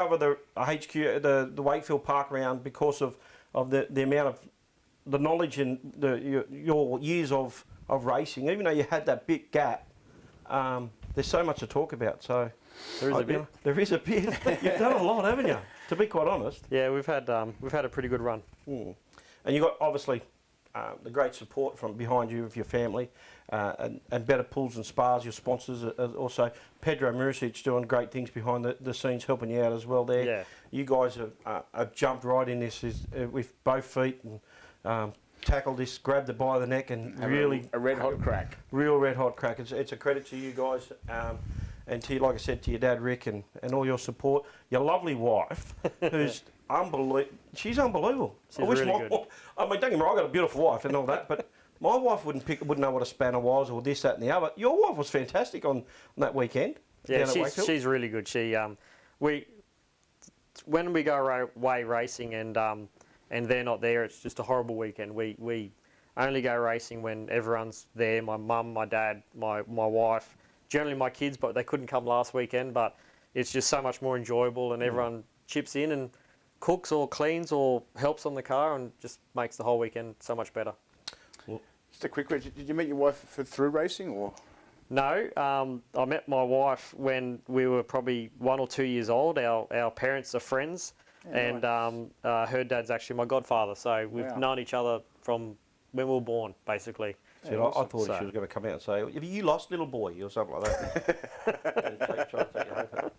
cover the HQ, the Wakefield Park round because of the amount of the knowledge and your years of racing. Even though you had that bit gap, there's so much to talk about. So there is a bit. There is a bit. You've done a lot, haven't you? To be quite honest. Yeah, we've had a pretty good run. Mm. And you got obviously the great support from behind you of your family, and Better Pools and Spas, your sponsors. Also, Pedro Muricic doing great things behind the scenes, helping you out as well there. Yeah. You guys have jumped right in this with both feet and tackled this, grabbed it by the neck and really... A red hot crack. Real red hot crack. It's a credit to you guys. And to, like I said, to your dad Rick and all your support, your lovely wife, who's unbelievable. She's unbelievable. She's really good. I mean, don't get me wrong, I've got a beautiful wife and all that, but my wife wouldn't know what a spanner was or this, that, and the other. Your wife was fantastic on that weekend. Yeah, she's really good. She when we go away racing and they're not there, it's just a horrible weekend. We only go racing when everyone's there. My mum, my dad, my wife. Generally my kids, but they couldn't come last weekend, but it's just so much more enjoyable and everyone chips in and cooks or cleans or helps on the car and just makes the whole weekend so much better. Well, just a quick question, did you meet your wife through racing or? No, I met my wife when we were probably 1 or 2 years old. Our parents are friends, and nice. Her dad's actually my godfather, so we've known each other from when we were born, basically. See, I thought she was going to come out and say, "Have you lost, little boy?" or something like that. Try to take you home.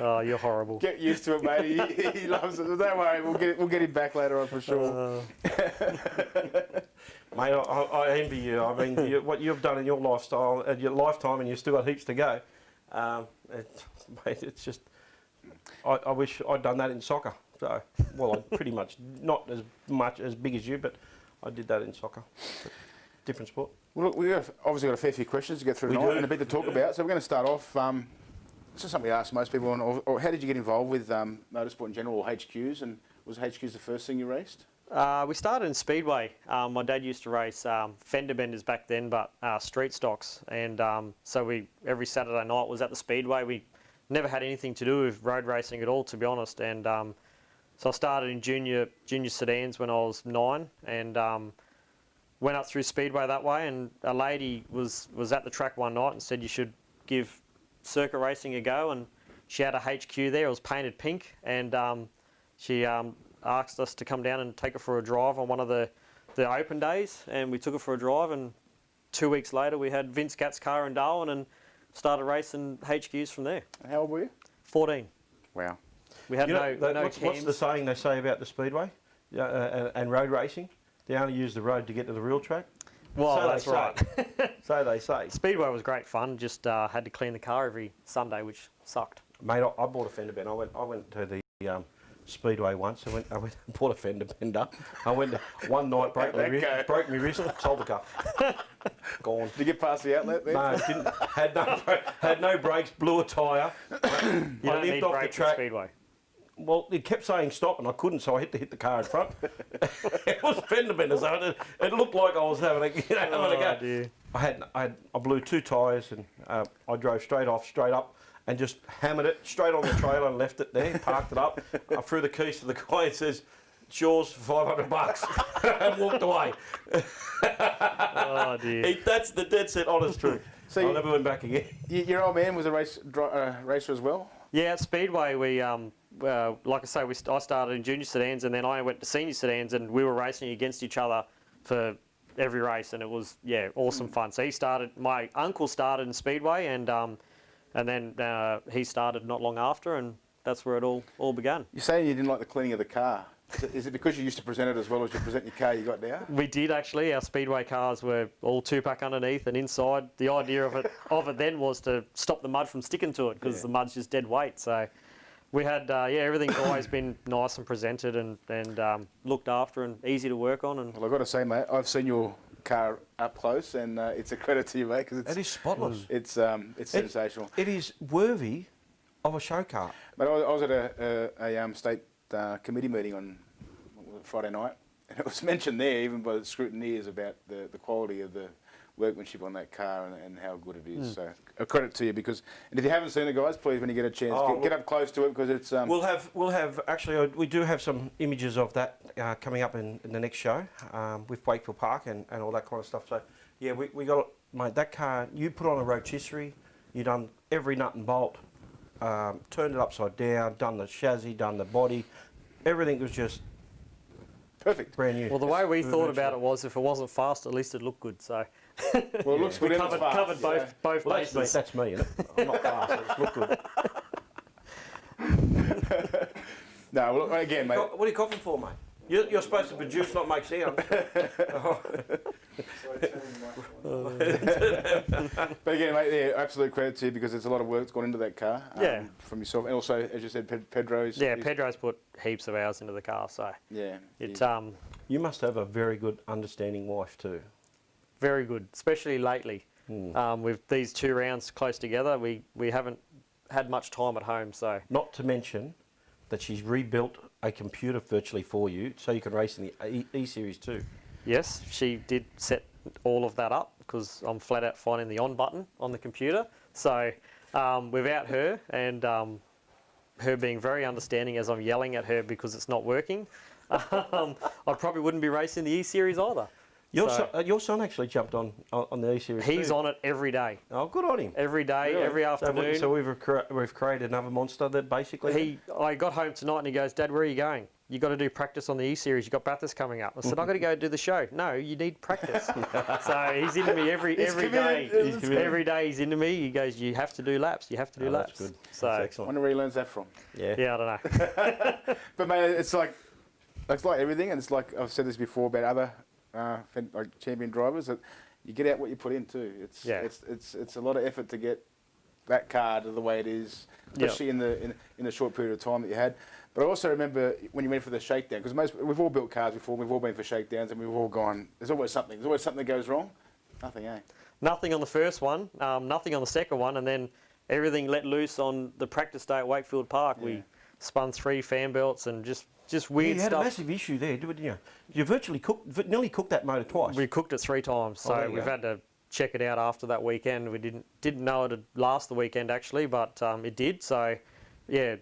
Oh, you're horrible. Get used to it, mate. He loves it. Don't worry, we'll get him back later on for sure. Mate, I envy you. I mean, what you've done in your lifestyle, your lifetime, and you've still got heaps to go. Mate, it's just. I wish I'd done that in soccer. So, well, I pretty much not as big as you, but I did that in soccer. Different sport. Well, look, we've obviously got a fair few questions to get through tonight and a bit to talk about. So we're going to start off. This is something we ask most people. Or how did you get involved with motorsport in general, or HQs? And was HQs the first thing you raced? We started in Speedway. My dad used to race fender benders back then, but street stocks. And so every Saturday night was at the Speedway. We never had anything to do with road racing at all, to be honest. And so I started in junior sedans when I was 9, and went up through Speedway that way. And a lady was at the track one night and said you should give circuit racing a go. And she had a HQ there. It was painted pink, and she asked us to come down and take her for a drive on one of the open days. And we took her for a drive. And 2 weeks later, we had Vince Gatt's car in Darwin and started racing HQs from there. And how old were you? 14. Wow. We had no what's the saying they say about the Speedway and road racing? They only use the road to get to the real track. Well, so that's right. So they say. Speedway was great fun. Just had to clean the car every Sunday, which sucked. Mate, I bought a fender bender. I went to the Speedway once. I went and bought a fender bender. I went one night, broke my wrist, sold the car. Gone. Did you get past the outlet then? No, didn't. Had no brakes. Blew a tyre. You don't need off brakes the track. at Speedway. Well, it kept saying stop, and I couldn't, so I had to hit the car in front. It was fender bender, so it looked like I was having a go. Dear. I blew 2 tyres, and I drove straight up, and just hammered it straight on the trailer and left it there, parked it up. I threw the keys to the guy and says, "It's yours for $500," and walked away. Oh dear. That's the dead set honest truth. So I never went back again. Your old man was a racer as well? Yeah, at Speedway we like I say, I started in junior sedans and then I went to senior sedans, and we were racing against each other for every race, and it was awesome fun. So my uncle started in Speedway, and then he started not long after, and that's where it all began. You're saying you didn't like the cleaning of the car. Is it because you used to present it as well as you present your car you got now? We did actually. Our Speedway cars were all 2-pack underneath and inside. The idea of it then was to stop the mud from sticking to it, because the mud's just dead weight. So we had everything's always been nice and presented and looked after and easy to work on. And well, I've got to say, mate, I've seen your car up close, and it's a credit to you, mate, because it is spotless. It's sensational. It is worthy of a show car. But I was at a state committee meeting on Friday night, and it was mentioned there, even by the scrutineers, about the quality of the workmanship on that car and how good it is. So a credit to you and if you haven't seen it, guys, please when you get a chance, get up close to it because it's. We'll have actually we do have some images of that coming up in the next show with Wakefield Park and all that kind of stuff. So yeah, we got mate that car. You put on a rotisserie, you done every nut and bolt, turned it upside down, done the chassis, done the body, everything was just. Perfect. Brand new. Well, the way we thought about it was if it wasn't fast, at least it looked good. So well, it looks good. we covered both bases. That's me, isn't it? I'm not fast. It just look good. No, well, again, mate. What are you coughing for, mate? You're supposed to produce, not make sound. But again, mate, yeah, absolute credit to you because there's a lot of work that's gone into that car. From yourself, and also, as you said, Pedro's. Yeah, Pedro's put heaps of hours into the car, so yeah, it's You must have a very good, understanding wife too. very good, especially lately. With these 2 rounds close together, we haven't had much time at home, so. Not to mention that she's rebuilt a computer virtually for you, so you can race in the E-Series too. Yes, she did set all of that up because I'm flat out finding the on button on the computer. So without her and her being very understanding as I'm yelling at her because it's not working, I probably wouldn't be racing the E-Series either. Your son actually jumped on the E-Series He's too. on it every day. Oh, good on him. Every day, Really? every afternoon. So we've created another monster that basically... I got home tonight and he goes, Dad, where are you going? You got to do practice on the E-Series. You got Bathurst coming up. I said, I got to go do the show. No, you need practice. So he's into me every day. Every day he's into me. He goes, you have to do laps. You have to do laps. That's good. So That's I excellent. wonder where he learns that from. Yeah. yeah, I don't know. But mate, it's like everything, and it's like I've said this before about other like champion drivers that you get out what you put in too. It's a lot of effort to get that car to the way it is, especially in the short period of time that you had. But I also remember when you went for the shakedown, because we've all built cars before, we've all been for shakedowns, and we've all gone, there's always something that goes wrong. Nothing, eh? Nothing on the first one, nothing on the second one, and then everything let loose on the practice day at Wakefield Park. Yeah. We spun 3 fan belts and just weird You had stuff. a massive issue there, didn't you? You virtually nearly cooked that motor twice. We cooked it 3 times, there so you we've go. had to check it out after that weekend. We didn't know it'd last the weekend actually, but it did. So yeah,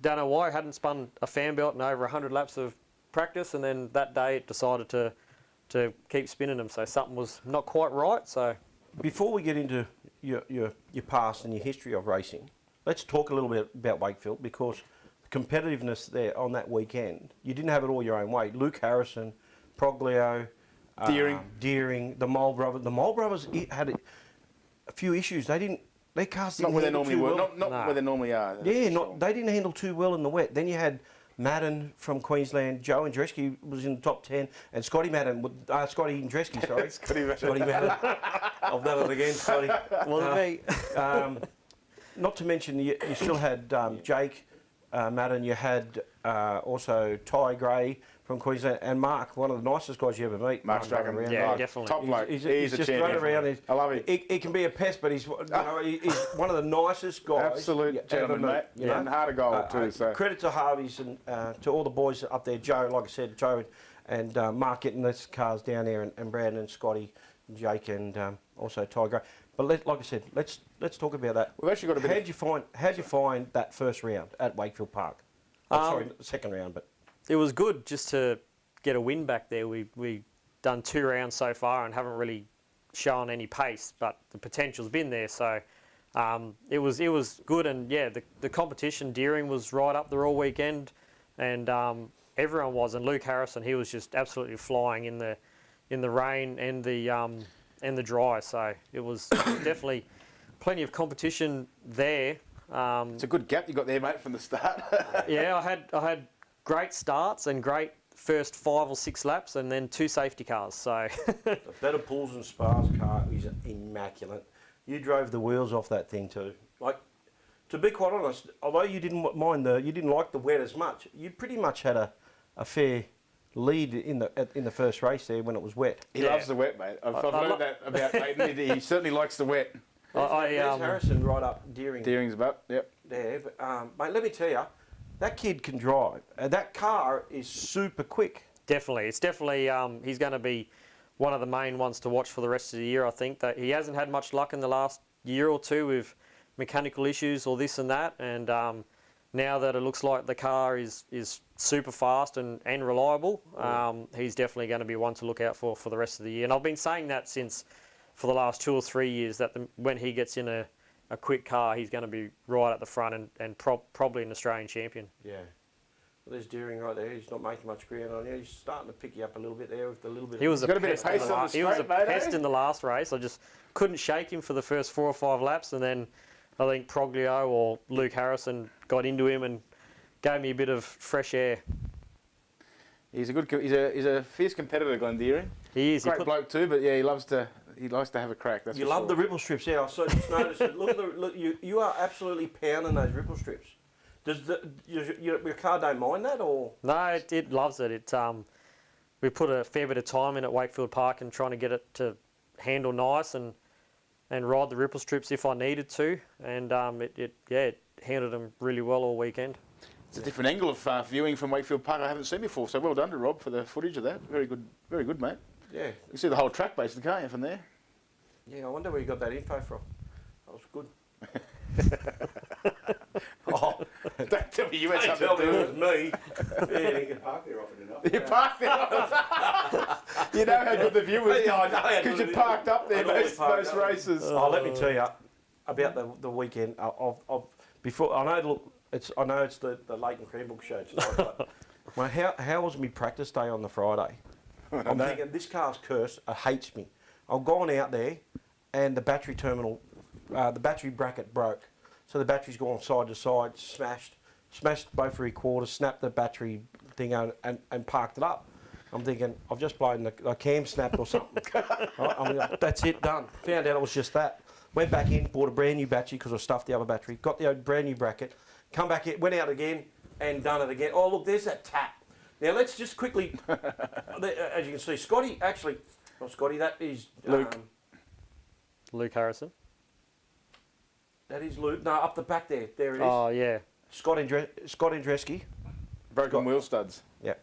don't know why. I hadn't spun a fan belt in over 100 laps of practice, and then that day it decided to keep spinning them. So something was not quite right. So Before we get into your past and your history of racing, let's talk a little bit about Wakefield, because the competitiveness there on that weekend, you didn't have it all your own way. Luke Harrison, Proglio, Deering, the Mole Brothers. The Mole Brothers had a few issues. Their cars didn't Not where they handle normally too were. well. Not where they normally are. Yeah, they didn't handle too well in the wet. Then you had Madden from Queensland, Joe Andreski was in the top 10, and Scotty Madden, Scotty Andreski, sorry. Scotty Madden. Scotty Madden. I've done it again, Scotty. wasn't me. Not to mention, you still had Jake Madden, you had also Ty Gray from Queensland, and Mark, one of the nicest guys you ever meet. Mark Strachan. around. Yeah, Mark, definitely. Top bloke. He's a just champion. run around. I love him. He can be a pest, but he's one of the nicest guys. Absolute you ever gentleman, meet, mate. you know? And hard to goal too. So Credit to Harvey's and to all the boys up there, Joe, like I said, Joe and Mark getting these cars down there, and Brandon and Scotty, and Jake, and also Ty Gray. But like I said, let's talk about that. we've actually got a bit. How'd you find that first round at Wakefield Park? Sorry, the second round, but It was good just to get a win back there. We done 2 rounds so far and haven't really shown any pace, but the potential's been there. So it was good, and yeah, the competition, Deering was right up there all weekend, and everyone was. And Luke Harrison, he was just absolutely flying in the rain and the dry. So it was definitely plenty of competition there. It's a good gap you got there, mate, from the start. Yeah, I had great starts and great first 5 or 6 laps, and then 2 safety cars. So the Better Pools and Spas car is immaculate. You drove the wheels off that thing too. Like, to be quite honest, although you didn't like the wet as much, you pretty much had a fair lead in the first race there when it was wet. He loves the wet, mate. I've learned that about Aiden. He certainly likes the wet. There's Harrison right up Deering. Deering's butt. Yep. There, but mate, let me tell you, that kid can drive. That car is super quick. definitely, it's definitely he's going to be one of the main ones to watch for the rest of the year. I think that he hasn't had much luck in the last year or two with mechanical issues or this and that, and now that it looks like the car is super fast and reliable, he's definitely going to be one to look out for the rest of the year. And I've been saying that for the last 2 or 3 years, that when he gets in a quick car, he's going to be right at the front and probably an Australian champion. Yeah. Well, there's Deering right there. He's not making much ground on you. He's starting to pick you up a little bit there with the little bit. He was a got a bit of pest pace in the on the last- he was a straight, mate, pest eh? in the last race. I just couldn't shake him for the first 4 or 5 laps, and then I think Proglio or Luke Harrison got into him and gave me a bit of fresh air. He's a fierce competitor, Glenn Deering. He is. Great bloke too, but yeah, he likes to have a crack. That's You for love sure. the ripple strips, yeah. I just noticed it. Look, you are absolutely pounding those ripple strips. Does your car don't mind that, or? No, it loves it. We put a fair bit of time in at Wakefield Park and trying to get it to handle nice and ride the ripple strips if I needed to, and it handled them really well all weekend. It's a different angle of viewing from Wakefield Park I haven't seen before. So well done to Rob for the footage of that. Very good, mate. Yeah. You can see the whole track basically, can't you, from there? Yeah, I wonder where you got that info from. That was good. Oh, Don't tell me you had don't something tell to me do it with was me. Yeah, You park there often enough. You parked there. You know how good the view was Yeah, I know how because good you it is. parked up there I normally most park up. races. Oh, let me tell you about the weekend. Before I know, it's the Leighton Cranbrook show tonight. But well, how was my practice day on the Friday? I'm thinking this car's cursed. It hates me. I've gone out there, and the battery terminal, the battery bracket broke. So the battery's gone side to side, smashed both rear quarters, snapped the battery thing out, and parked it up. I'm thinking, I've just blown the cam snapped or something. Right? I'm like, that's it, done. Found out it was just that. Went back in, bought a brand new battery because I stuffed the other battery. Got the brand new bracket. Come back in, went out again, and done it again. Oh, look, there's that tap. Now, let's just quickly, as you can see, Scotty, actually, not Scotty, that is Luke. Luke Harrison. That is Luke. No, up the back there. There it is. Oh yeah. Scott Andreski. Broken wheel studs. Yeah.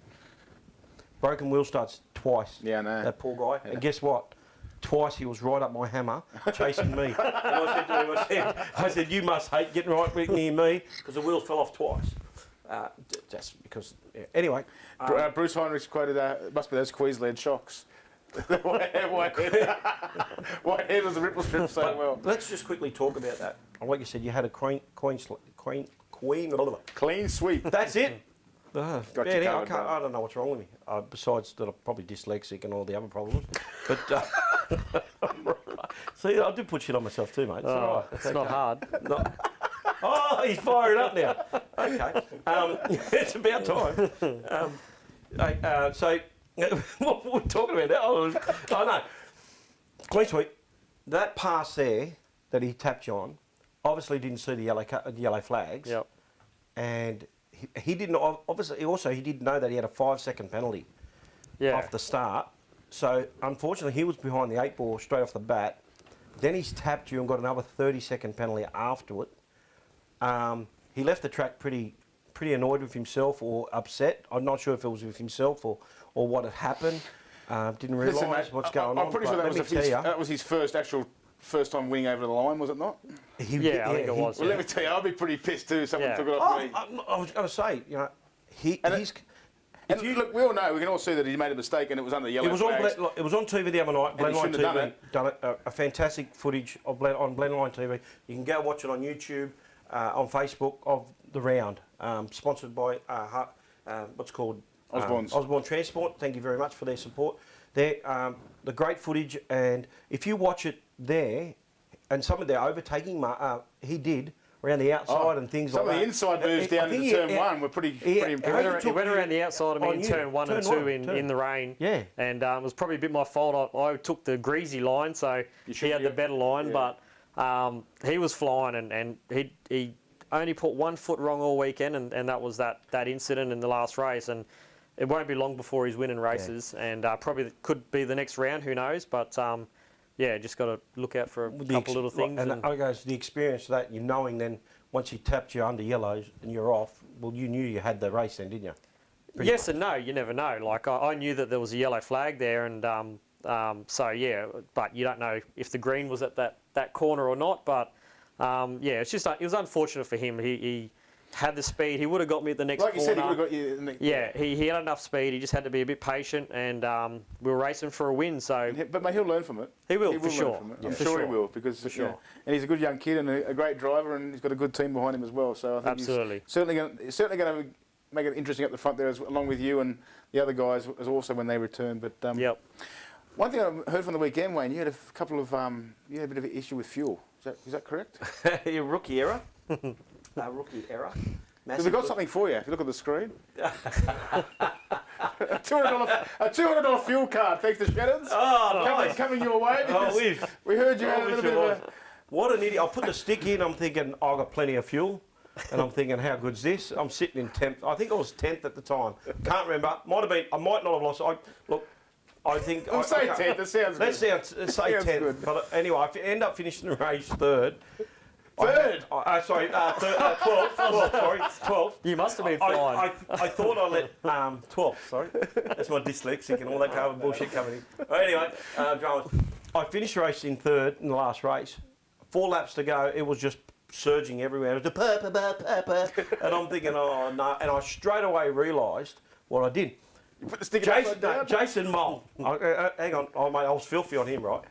Broken wheel studs twice. Yeah, I know. That poor guy. Yeah. And guess what? Twice he was right up my hammer, chasing me. And I said to him, I said, you must hate getting right near me because the wheels fell off twice. Just because. Yeah. Anyway. Bruce Heinrichs quoted, must be those Queensland shocks. White handles the ripple strip so well. Let's just quickly talk about that. Like you said, you had a queen. Clean sweep. That's it. Got you Yeah, covered, bro. I don't know what's wrong with me. Besides that, I'm probably dyslexic and all the other problems. But see, I do put shit on myself too, mate. It's all right. It's not hard. Oh, he's firing up now. Okay, it's about time. So, what we're talking about now? I know. Clean sweep. That pass there that he tapped you on, obviously didn't see the yellow flags. Yep. And he didn't. Obviously, he didn't know that he had a 5-second penalty off the start. So unfortunately, he was behind the 8 ball straight off the bat. Then he's tapped you and got another 30-second penalty afterward. He left the track pretty annoyed with himself or upset. I'm not sure if it was with himself or what had happened. Didn't realise what's going on. I'm pretty sure that was his first time winning over the line, was it not? I think it was. Well, let me tell you, I'd be pretty pissed too if someone took it off me. I was going to say, you know, Look, we all know, we can all see that he made a mistake and it was under the yellow flags. It was on TV the other night. And he shouldn't have Blendline TV done a fantastic footage on Blendline TV. You can go watch it on YouTube, on Facebook of the round. Sponsored by what's called Osborne Transport. Thank you very much for their support. The great footage, and if you watch it there, and some of their overtaking, he did around the outside and things like that. Some of the inside moves down into turn 1 were pretty impressive. He went around the outside of me in turn 1 and 2 in the rain. Yeah. And it was probably a bit my fault. I took the greasy line, so he had the better line. Yeah. But he was flying, and he only put 1 foot wrong all weekend, and that was that incident in the last race. And it won't be long before he's winning races, and probably could be the next round. Who knows? But just got to look out for a couple little things. And I goes the experience of that. You knowing then once he tapped you under yellows and you're off. Well, you knew you had the race then, didn't you? Yes and no. You never know. Like I knew that there was a yellow flag there, and So yeah, but you don't know if the green was at that corner or not. But yeah, it's just it was unfortunate for him. He had the speed. He would have got me at the next Like you corner. said, he would have got you. In the, Yeah, he had enough speed. He just had to be a bit patient, and we were racing for a win. So But mate, he'll learn from it. he will He for will sure. learn from it. Yeah, I'm for sure sure. he will, because For sure. and he's a good young kid and a great driver, and he's got a good team behind him as well. So I think Absolutely. he's certainly going to make it interesting up the front there, along with you and the other guys as also when they return. But Yep. one thing I heard from the weekend, Wayne, you had a couple of you had a bit of an issue with fuel. Is that correct? Your rookie error. Rookie error. Because we've got something for you. If you look at the screen. a $200 fuel card, thanks to Shannon's. Oh, nice. Coming your way. Oh, We heard you had a little bit of a... What an idiot. I put the stick in, I'm thinking, I've got plenty of fuel. And I'm thinking, how good's this? I'm sitting in 10th. I think I was 10th at the time. Can't remember. Might have been. I might not have lost. I think... We'll say 10th, that sounds let's good. say Sounds 10th. good. But anyway, I end up finishing the race third. Third? 12th. Sorry, 12th. You must have been flying. I thought I let 12th. Sorry, that's my dyslexic and all that kind of bullshit coming in. Anyway, dramas. I finished racing third in the last race. 4 laps to go. It was just surging everywhere. It was the purr, and I'm thinking, oh no. And I straight away realised what I did. You put the stick Jason Mole. Hang on, mate, I was filthy on him, right?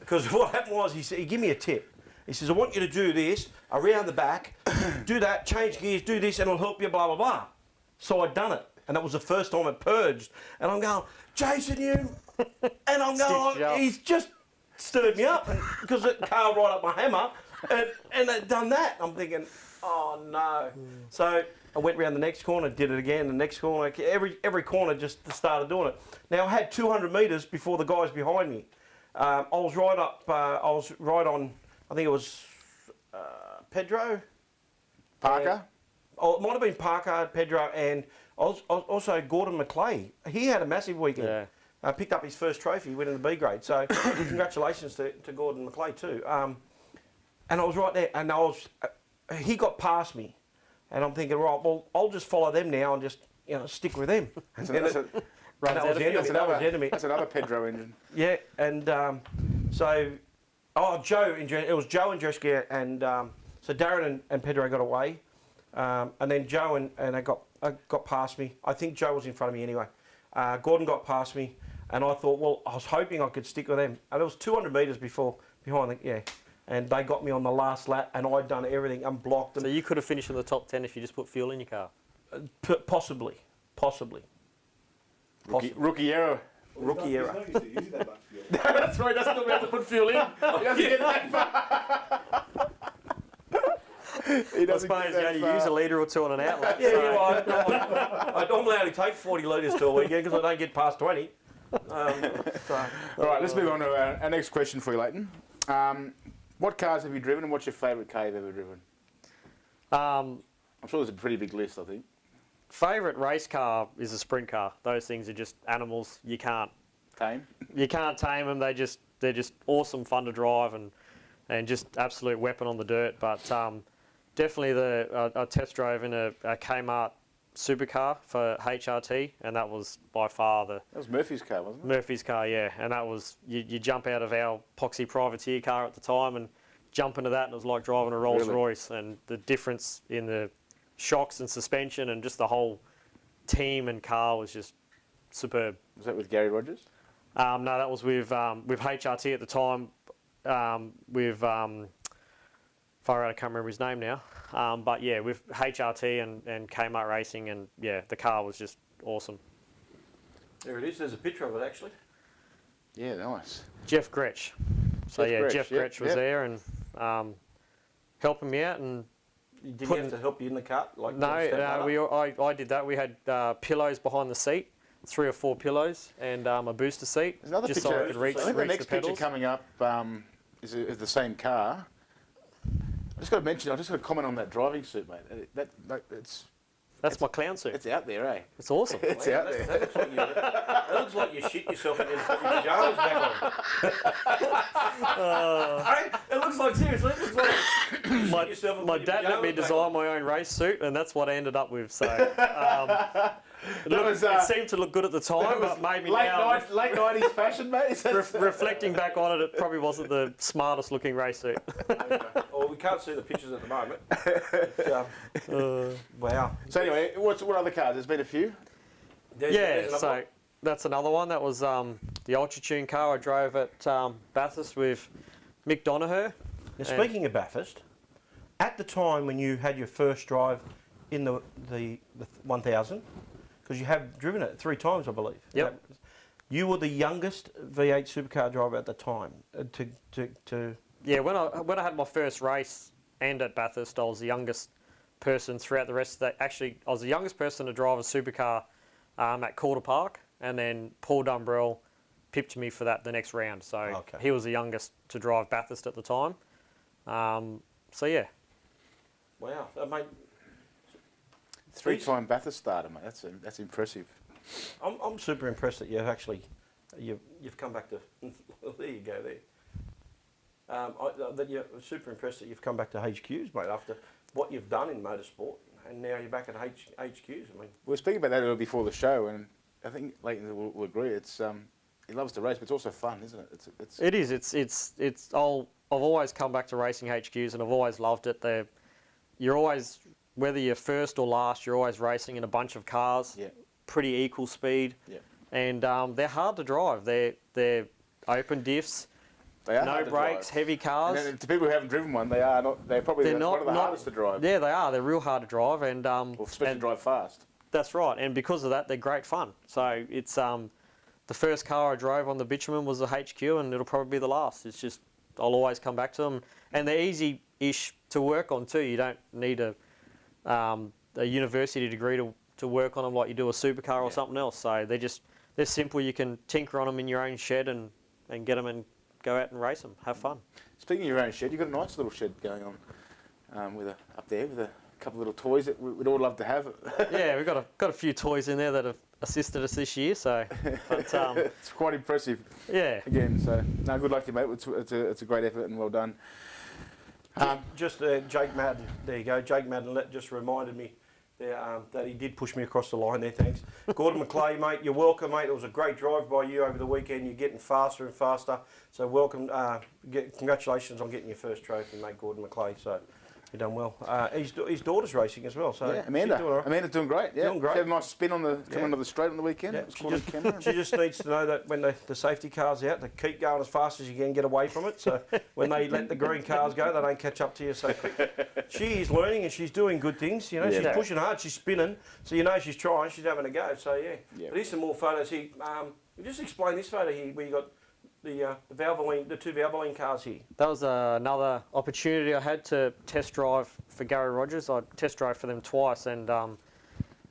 Because what happened was he gave me a tip. He says, I want you to do this, around the back, do that, change gears, do this, and it'll help you, blah, blah, blah. So I'd done it, and that was the first time it purged. And I'm going, Jason, you... And I'm going, he's just stirred me up, because it car right up my hammer, and they'd done that. I'm thinking, oh, no. So I went round the next corner, did it again, the next corner, every corner just started doing it. Now, I had 200 metres before the guys behind me. I was right on... I think it was Pedro. Parker? It might have been Parker, Pedro, and also Gordon McClay. He had a massive weekend. Yeah. Picked up his first trophy, winning the B grade. So congratulations to Gordon McClay too. And I was right there, and he got past me. And I'm thinking, right, well, I'll just follow them now and just stick with them. That's another Pedro engine. Yeah, and so... Joe, it was Joe and Andrzejewski, and so Darren and Pedro got away, and then Joe and I got past me. I think Joe was in front of me anyway. Gordon got past me, and I thought, well, I was hoping I could stick with them. And it was 200 metres behind, and they got me on the last lap, and I'd done everything, unblocked them. So you could have finished in the top 10 if you just put fuel in your car? Possibly. Rookie error. Rookie error. That's right, doesn't know we have to put fuel in. He doesn't get that far. I suppose you only use a litre or two on an outlet. I normally only take 40 litres to a weekend because I don't get past 20. All right, let's move on to our next question for you, Leighton. What cars have you driven, and what's your favourite car you've ever driven? I'm sure there's a pretty big list, I think. Favourite race car is a sprint car. Those things are just animals. You can't tame. You can't tame them. They're just awesome, fun to drive, and just absolute weapon on the dirt. But definitely I test drove in a Kmart supercar for HRT, and that was by far that was Murphy's car, wasn't it? Murphy's car, yeah. And that was you jump out of our poxy privateer car at the time and jump into that, and it was like driving a Rolls Royce. And the difference in the shocks and suspension and just the whole team and car was just superb. Was that with Gary Rogers? No, that was with HRT at the time. Far out, I can't remember his name now. But yeah, with HRT and Kmart Racing, and yeah, the car was just awesome. There it is. There's a picture of it actually. Yeah, nice. Jeff Gretsch. So Jeff Gretsch was there and helping me out and. Did he have to help you in the car? Like no, I did that. We had pillows behind the seat, 3 or 4 pillows, and a booster seat. There's another just picture. So I could reach, I think the next picture pedals. coming up is the same car. I just got to comment on that driving suit, mate. It's That's my clown suit. It's out there, eh? It's awesome. It's out there. That looks like you shit yourself and then put your pajamas back on. Hey, it looks like, seriously, it looks like you shit yourself and My put your dad let me pajamas back design on. my own race suit, and that's what I ended up with. So it seemed to look good at the time, but maybe now, late 90s fashion, mate. Is that reflecting back on it, it probably wasn't the smartest looking race suit. Well, we can't see the pictures at the moment. But, wow. So anyway, what other cars? There's been a few. There's another So one. that's another one. That was the Ultra Tune car I drove at Bathurst with Mick Donoghue. Now, speaking of Bathurst, at the time when you had your first drive in the 1000, because you have driven it 3 times, I believe. Yep. You were the youngest V8 supercar driver at the time. Yeah, when I had my first race and at Bathurst, I was the youngest person throughout the rest of the... Actually, I was the youngest person to drive a supercar at Calder Park, and then Paul Dumbrell pipped me for that the next round. So he was the youngest to drive Bathurst at the time. So yeah. Wow, mate. 3-time Bathurst starter, mate. That's impressive. I'm super impressed that you've come back to. There you go. There. That you're super impressed that you've come back to HQs, mate, after what you've done in motorsport, and now you're back at HQs. I mean, We were speaking about that a little before the show, and I think Leighton will agree. It's he loves to race, but it's also fun, isn't it? It is. I've always come back to racing HQs, and I've always loved it. You're always, whether you're first or last, you're always racing in a bunch of cars, pretty equal speed, and they're hard to drive. They're open diffs. They are no hard to brakes, drive. heavy cars. And to people who haven't driven one, they are not. They're probably one of the hardest to drive. Yeah, they are. They're real hard to drive, and especially drive fast. That's right. And because of that, they're great fun. So it's the first car I drove on the bitumen was a HQ, and it'll probably be the last. It's just I'll always come back to them, and they're easy-ish to work on too. You don't need a university degree to work on them like you do a supercar or something else. So they're simple. You can tinker on them in your own shed and get them and go out and race them, have fun. Speaking of your own shed, you've got a nice little shed going on up there with a couple of little toys that we'd all love to have. Yeah, we've got a few toys in there that have assisted us this year, so but, it's quite impressive. Yeah. Again, so no, good luck to you, mate. It's a great effort and well done. Jake Madden, there you go. Jake Madden just reminded me that he did push me across the line there, thanks. Gordon McClay, mate, you're welcome, mate. It was a great drive by you over the weekend. You're getting faster and faster. So welcome, congratulations on getting your first trophy, mate, Gordon McClay. So you've done well. His daughter's racing as well. So yeah, Amanda's doing great. Yeah, doing great. She had a nice spin on coming onto the straight on the weekend. Yeah, she just needs to know that when the safety car's out, to keep going as fast as you can, get away from it. So when they let the green cars go, they don't catch up to you so quick. She is learning and she's doing good things. You know, she's pushing hard, she's spinning. So you know she's trying, she's having a go. So yeah. But here's some more photos here. Just explain this photo here where you got the 2 Valvoline cars here. That was another opportunity I had to test drive for Gary Rogers. I test drove for them twice, and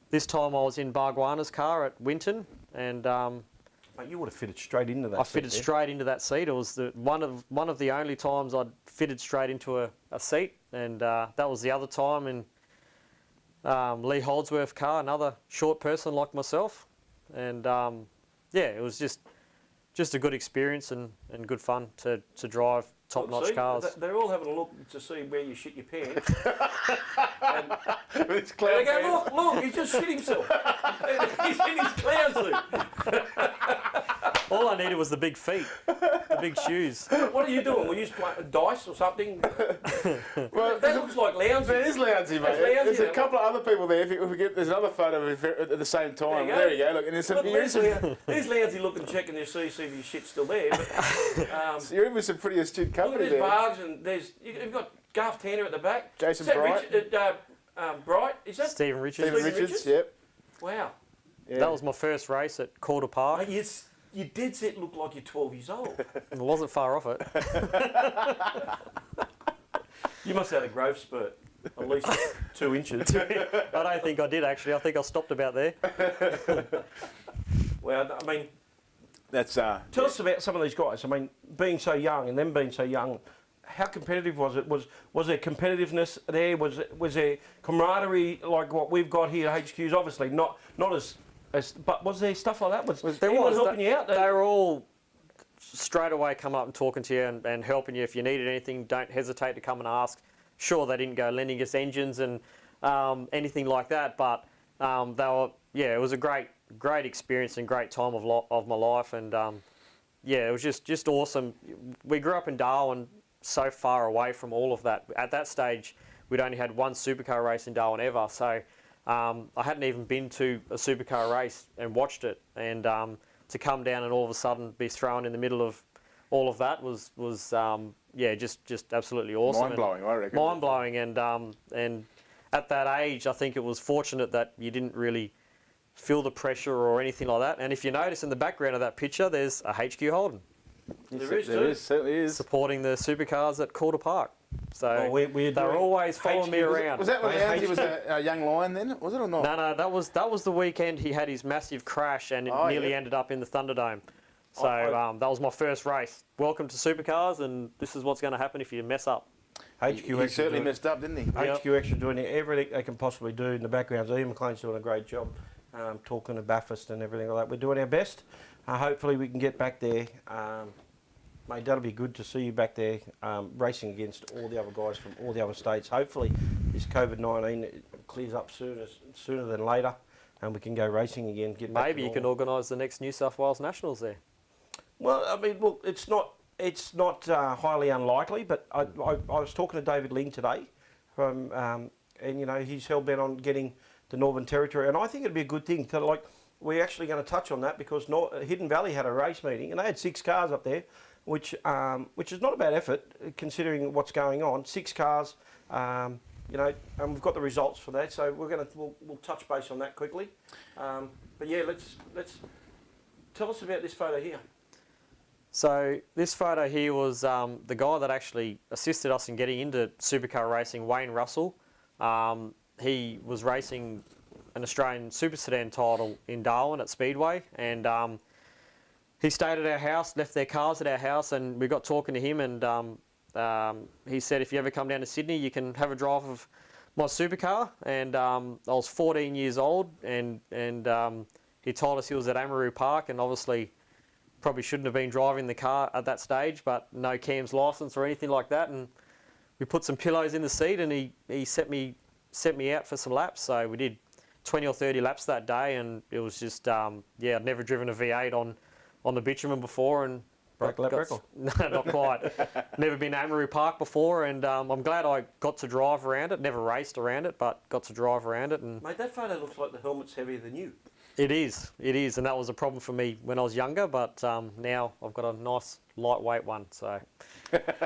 this time I was in Barguana's car at Winton, and mate, you would have fitted straight into that. I fitted straight into that seat. It was one of the only times I'd fitted straight into a seat, and that was the other time in Lee Holdsworth car, another short person like myself, and it was just a good experience and good fun to drive top-notch cars. They're all having a look to see where you shit your pants. It's They go, look, he just shit himself. He's in his clown suit. All I needed was the big feet, the big shoes. What are you doing? Were you just playing dice or something? Well, that looks like lousy. It is lousy, mate. There's a couple of other people there. If we get, there's another photo of it at the same time. There you go. Look, and there's lousy looking, checking their see if your shit's still there. But, so you're in with some pretty astute company there. there. And you've got Garth Tanner at the back. Jason Bright. Bright, is that? Stephen Richards. Stephen Richards, yep. Wow. Yeah. That was my first race at Calder Park. Mate, you dead set look like you're 12 years old. It wasn't far off it. You must have had a growth spurt, at least 2 inches. I don't think I did, actually. I think I stopped about there. Well, I mean, that's tell us about some of these guys. I mean, being so young and them being so young, how competitive was it? Was there competitiveness there? Was there camaraderie like what we've got here at HQs? Obviously not as but was there stuff like that? Was there anyone was helping you out? They were all straight away come up and talking to you and helping you. If you needed anything, don't hesitate to come and ask. Sure, they didn't go lending us engines and anything like that, but they were, yeah, it was a great experience and great time of my life, and yeah, it was just awesome. We grew up in Darwin, so far away from all of that. At that stage, we'd only had one supercar race in Darwin ever, so I hadn't even been to a supercar race and watched it, and to come down and all of a sudden be thrown in the middle of all of that was yeah, just absolutely awesome. Mind blowing, I reckon. Mind blowing, and at that age, I think it was fortunate that you didn't really feel the pressure or anything like that. And if you notice in the background of that picture, there's a HQ Holden. There is, certainly is. Supporting the supercars at Calder Park. So we're they were always following HQ me around. Was that when Andy was a young lion then? Was it or not? No, that was the weekend he had his massive crash and it nearly ended up in the Thunderdome. So that was my first race. Welcome to supercars, and this is what's going to happen if you mess up. He certainly messed up, didn't he? HQXtra doing everything they can possibly do in the background. Ian McLean's doing a great job talking to Bathurst and everything like that. We're doing our best. Hopefully we can get back there. Mate, that'll be good to see you back there racing against all the other guys from all the other states. Hopefully this COVID-19 clears up sooner than later and we can go racing again. Maybe you can organise the next New South Wales Nationals there. Well, I mean, look, it's not highly unlikely, but I was talking to David Ling today, and you know he's hell bent on getting the Northern Territory, and I think it'd be a good thing. We're actually going to touch on that because Hidden Valley had a race meeting, and they had 6 cars up there, which is not a bad effort considering what's going on. 6 cars, you know, and we've got the results for that, so we'll touch base on that quickly. But yeah, let's tell us about this photo here. So this photo here was the guy that actually assisted us in getting into supercar racing, Wayne Russell. He was racing an Australian Super Sedan title in Darwin at Speedway, and he stayed at our house, left their cars at our house, and we got talking to him, and he said, if you ever come down to Sydney, you can have a drive of my supercar. And I was 14 years old, and he told us he was at Amaroo Park, and obviously probably shouldn't have been driving the car at that stage, but no CAMS license or anything like that. And we put some pillows in the seat, and he sent me out for some laps. So we did 20 or 30 laps that day, and it was just yeah, I'd never driven a V8 on the bitumen before, and Broke lap record. No, not quite. Never been to Amaroo Park before, and I'm glad I got to drive around it. Never raced around it, but got to drive around it. And mate, that photo looks like the helmet's heavier than you. It is, and that was a problem for me when I was younger, but now I've got a nice lightweight one, so.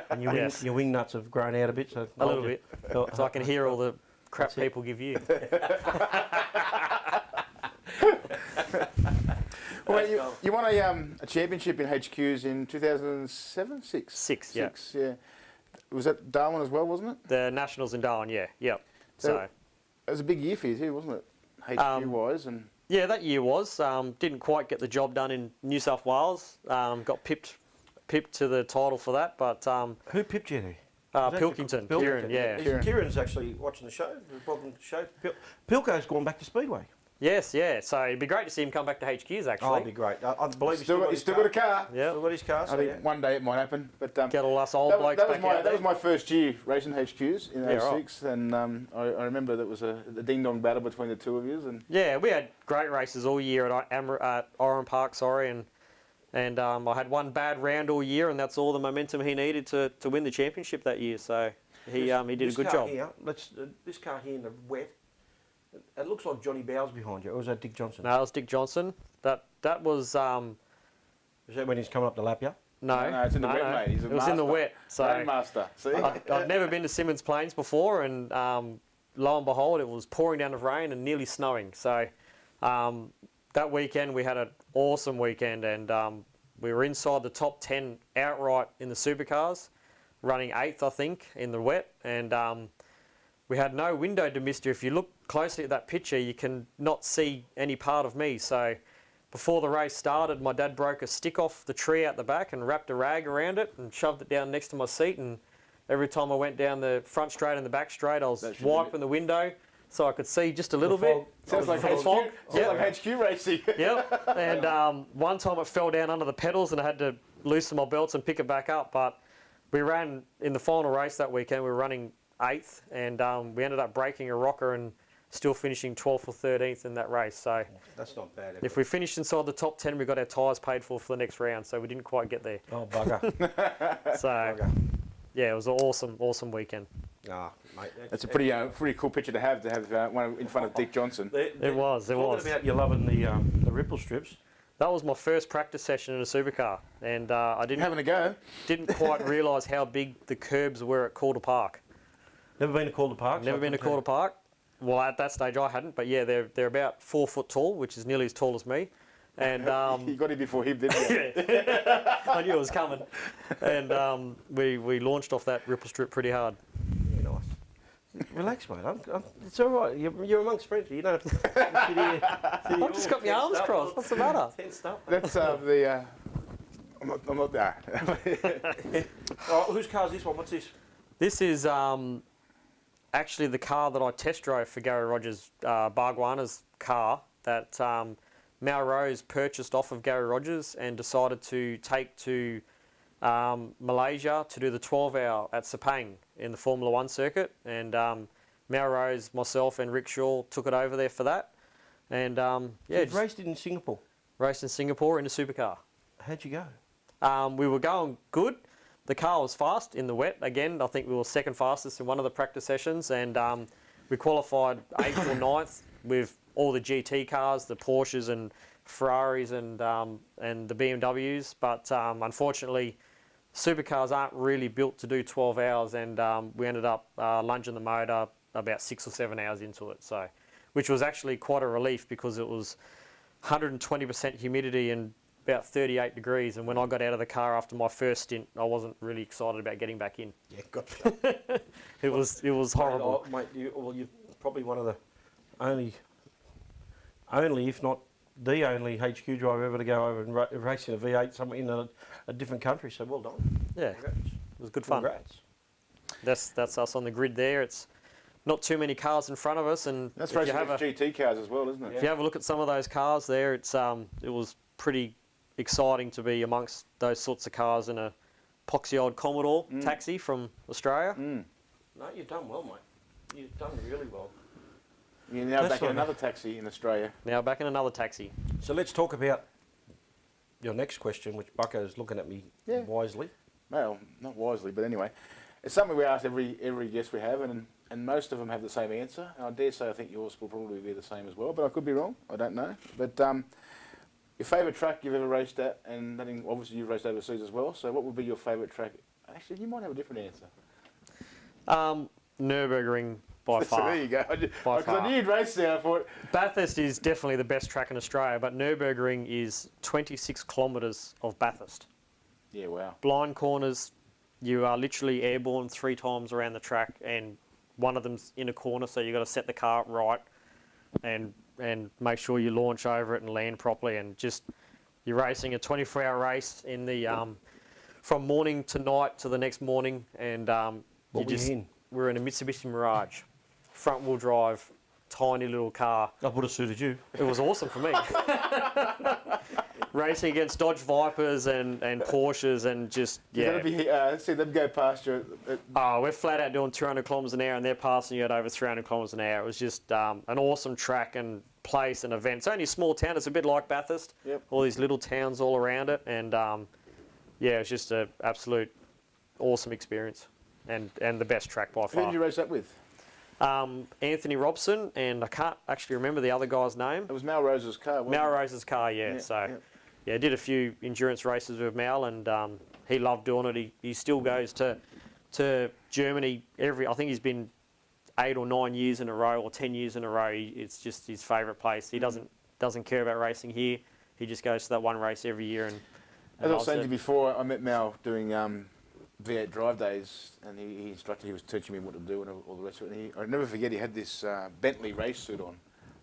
And your wing nuts have grown out a bit, so. A little bit, so I can hear all the crap people give you. Well, you won a championship in HQs in 2007? Six, yeah. Was that Darwin as well, wasn't it? The Nationals in Darwin, yeah, yep. So it was a big year for you too, wasn't it? HQ-wise and. Yeah, that year was. Didn't quite get the job done in New South Wales. Got pipped to the title for that, but... Who pipped you there? Pilkington, Kieran, yeah. Kieran's actually watching the show, Pilco's gone back to Speedway. Yes, yeah. So it'd be great to see him come back to HQs, actually. Oh, it'd be great. I believe he's still got a car. Yeah. Still got his car. I think one day it might happen. But get all us old blokes back out. That was my first year racing HQs in 06, right. And I remember that was a ding-dong battle between the two of you. And yeah, we had great races all year at Oran Park, and I had one bad round all year, and that's all the momentum he needed to win the championship that year. So he did a good job. Here, this car here in the wet. It looks like Johnny Bowles behind you, or was that Dick Johnson? No, it was Dick Johnson. That was. Is that when he's coming up the lap, yeah? No, it's in the wet, mate. He's a it was in the wet. So master. See? I'd never been to Symonds Plains before, and lo and behold, it was pouring down with rain and nearly snowing. So that weekend we had an awesome weekend, and we were inside the top 10 outright in the supercars, running 8th, I think, in the wet, and we had no window to Mister. If you look closely at that picture, you can not see any part of me. So before the race started, my dad broke a stick off the tree out the back and wrapped a rag around it and shoved it down next to my seat and Every time I went down the front straight and the back straight, I was That should wiping the window so I could see just a little bit. Sounds like Fog. HQ. Sounds Yep. like HQ racing. Yep. And one time it fell down under the pedals and I had to loosen my belts and pick it back up. But we ran in the final race that weekend. We were running 8th, and we ended up breaking a rocker and still finishing 12th or 13th in that race. So That's not bad. if we finished inside the top 10, we got our tyres paid for the next round. So we didn't quite get there. Oh, bugger. So Bugger. yeah, it was an awesome weekend. Ah, mate. That's a pretty cool picture to have one in front of Dick Johnson. It was. Talking about you loving the ripple strips. That was my first practice session in a supercar, and I Having a go. didn't quite realise how big the curbs were at Calder Park. Never been to Calder Park? Never been to Calder Park. Well, at that stage I hadn't, but yeah, they're about 4 foot tall, which is nearly as tall as me. And You got it before him, didn't you? I knew it was coming. And we launched off that ripple strip pretty hard. Yeah, nice. Relax, mate. It's all right. You're amongst friends. You don't have to sit here. I've just got my arms crossed. What's the matter? Tensed up. That's the. I'm not there. Oh, whose car is this one? What's this? This is actually the car that I test drove for Gary Rogers, Barguana's car that Melrose purchased off of Gary Rogers and decided to take to Malaysia to do the 12-hour at Sepang in the Formula 1 circuit. And Melrose, myself and Rick Shaw took it over there for that. And yeah, You've raced it in Singapore. raced in Singapore in a supercar. How'd you go? We were going good. The car was fast in the wet. Again, I think we were second fastest in one of the practice sessions, and we qualified 8th or 9th with all the GT cars, the Porsches and Ferraris and the BMWs. But unfortunately, supercars aren't really built to do 12 hours, and we ended up lunging the motor about 6 or 7 hours into it. So, which was actually quite a relief because it was 120% humidity and about 38 degrees, and when I got out of the car after my first stint, I wasn't really excited about getting back in. Yeah, gotcha. It was horrible. Mate, you're probably one of the only, if not the only HQ driver ever to go over and race in a V8 somewhere in a different country. So well done. Yeah, Congrats. it was good fun. Congrats. That's us on the grid there. It's not too many cars in front of us, and That's if you racing have against GT cars as well, isn't it? if you have a look at some of those cars there, it was pretty exciting to be amongst those sorts of cars in a poxy old Commodore taxi from Australia. Mm. No, you've done well, mate. You've done really well. You're now That's back in right. another taxi in Australia. Now back in another taxi. So let's talk about your next question, which Bucko's looking at me wisely. Well, not wisely, but anyway. It's something we ask every guest we have, and most of them have the same answer. And I dare say I think yours will probably be the same as well, but I could be wrong. I don't know. But your favourite track you've ever raced at, and obviously you've raced overseas as well, so what would be your favourite track? Actually, you might have a different answer. Nürburgring by So far. there you go. By Because far. I knew you'd race there, I thought. Bathurst is definitely the best track in Australia, but Nürburgring is 26 kilometres of Bathurst. Yeah, wow. Blind corners, you are literally airborne 3 times around the track, and one of them's in a corner, so you've got to set the car up right and make sure you launch over it and land properly, and just you're racing a 24-hour race in the from morning to night to the next morning, and What were you in? we're in a Mitsubishi Mirage, front-wheel drive, tiny little car. That would have suited you. It was awesome for me. Racing against Dodge Vipers and Porsches, and just, You're yeah. going to see them go past you. Oh, we're flat out doing 200 kilometres an hour, and they're passing you at over 300 kilometres an hour. It was just an awesome track and place and event. It's only a small town. It's a bit like Bathurst. Yep. All these little towns all around it, and yeah, it was just an absolute awesome experience, and the best track by Who far. did you race that with? Anthony Robson, and I can't actually remember the other guy's name. It was Melrose's car, wasn't it? Melrose's car, yeah. Yeah, did a few endurance races with Mal, and he loved doing it. He still goes to Germany I think he's been 8 or 9 years in a row, or 10 years in a row. It's just his favourite place. He doesn't care about racing here. He just goes to that one race every year. And As I was saying to you before, I met Mal doing V8 drive days, and he was teaching me what to do and all the rest of it. And I'll never forget, he had this Bentley race suit on.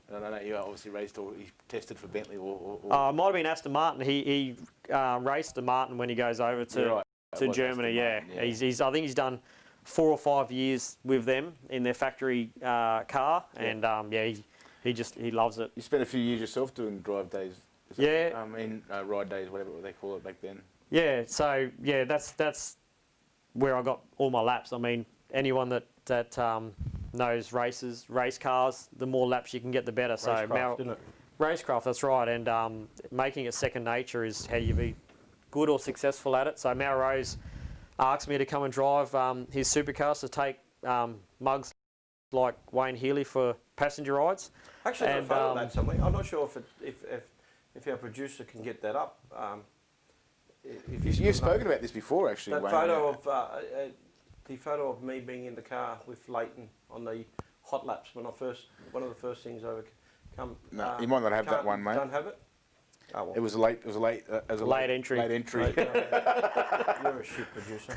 And I don't know, he obviously raced or he tested for Bentley or it might have been Aston Martin. He raced the Martin when he goes over to You're right. It was Germany. Aston Yeah, Martin, yeah. I think he's done 4 or 5 years with them in their factory car, and he loves it. You spent a few years yourself doing drive days. Ride days, whatever they call it back then. Yeah, so that's where I got all my laps. I mean, anyone that knows race cars, the more laps you can get, the better. Racecraft, isn't it? Racecraft, that's right, and making it second nature is how you be good or successful at it. So Melrose asked me to come and drive his supercars to take mugs like Wayne Healy for passenger rides. Actually, I've got a photo of that somewhere. I'm not sure if our producer can get that up. You've spoken about this before, actually. That Wayne, photo of the photo of me being in the car with Leighton on the hot laps when one of the first things I come. No, you might not have that one, mate. Don't have it. Oh, well. It was a late entry. Late entry. You're a shit producer.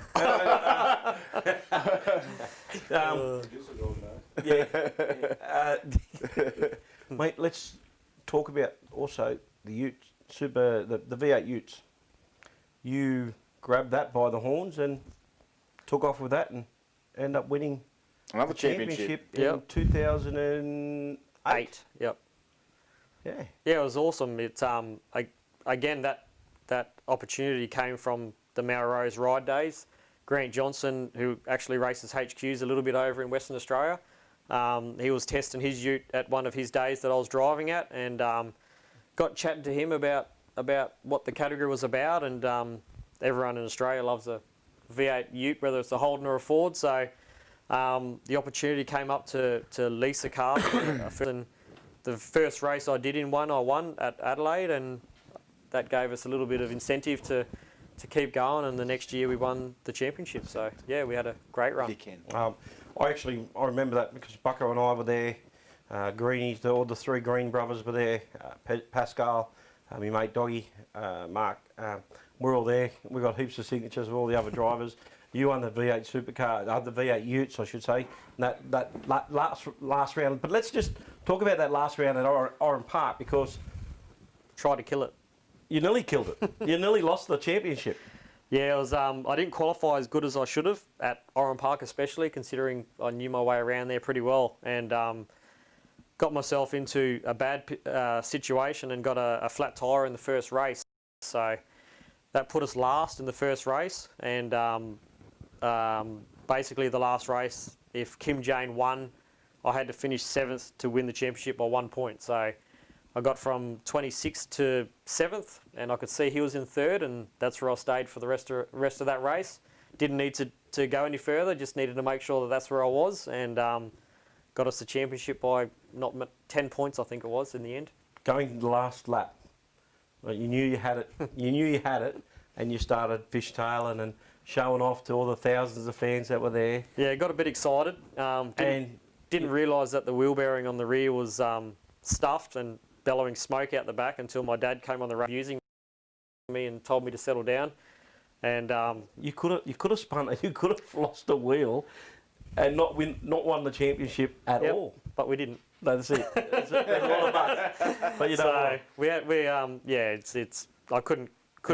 Mate, let's talk about also the Ute the V8 Utes. You grabbed that by the horns and took off with that and ended up winning another the championship in 2008. Yep. Yeah. Yeah, it was awesome. It's again that opportunity came from the Melrose ride days. Grant Johnson, who actually races HQs a little bit over in Western Australia, he was testing his ute at one of his days that I was driving at, and got chatting to him about what the category was about, and everyone in Australia loves a V8 ute, whether it's a Holden or a Ford. So the opportunity came up to lease a car. And the first race I did in one, I won at Adelaide, and that gave us a little bit of incentive to keep going, and the next year we won the championship. So yeah, we had a great run. I remember that because Bucko and I were there. Greenies, all the three Green brothers were there. Pascal, my mate Doggy, Mark, we're all there. We got heaps of signatures of all the other drivers. You won the V8 supercar, the V8 Utes, I should say. That last round. But let's just talk about that last round at Oran Park, because Tried to kill it. you nearly killed it. You nearly lost the championship. Yeah, it was. I didn't qualify as good as I should have at Oran Park, especially considering I knew my way around there pretty well, and got myself into a bad situation and got a flat tyre in the first race. So that put us last in the first race, and basically the last race, if Kim Jane won, I had to finish 7th to win the championship by 1 point. So I got from 26th to 7th, and I could see he was in 3rd, and that's where I stayed for the rest of that race. Didn't need to go any further, just needed to make sure that that's where I was, and got us the championship by 10 points, I think it was, in the end. Going the last lap, you knew you had it. You knew you had it, and you started fishtailing and showing off to all the thousands of fans that were there. Yeah, got a bit excited. Didn't realise that the wheel bearing on the rear was stuffed and bellowing smoke out the back until my dad came on the road using me and told me to settle down. And you could have spun it. You could have lost a wheel and not won the championship at all. But we didn't. No, that's it. There's a lot of bucks. But you know, I couldn't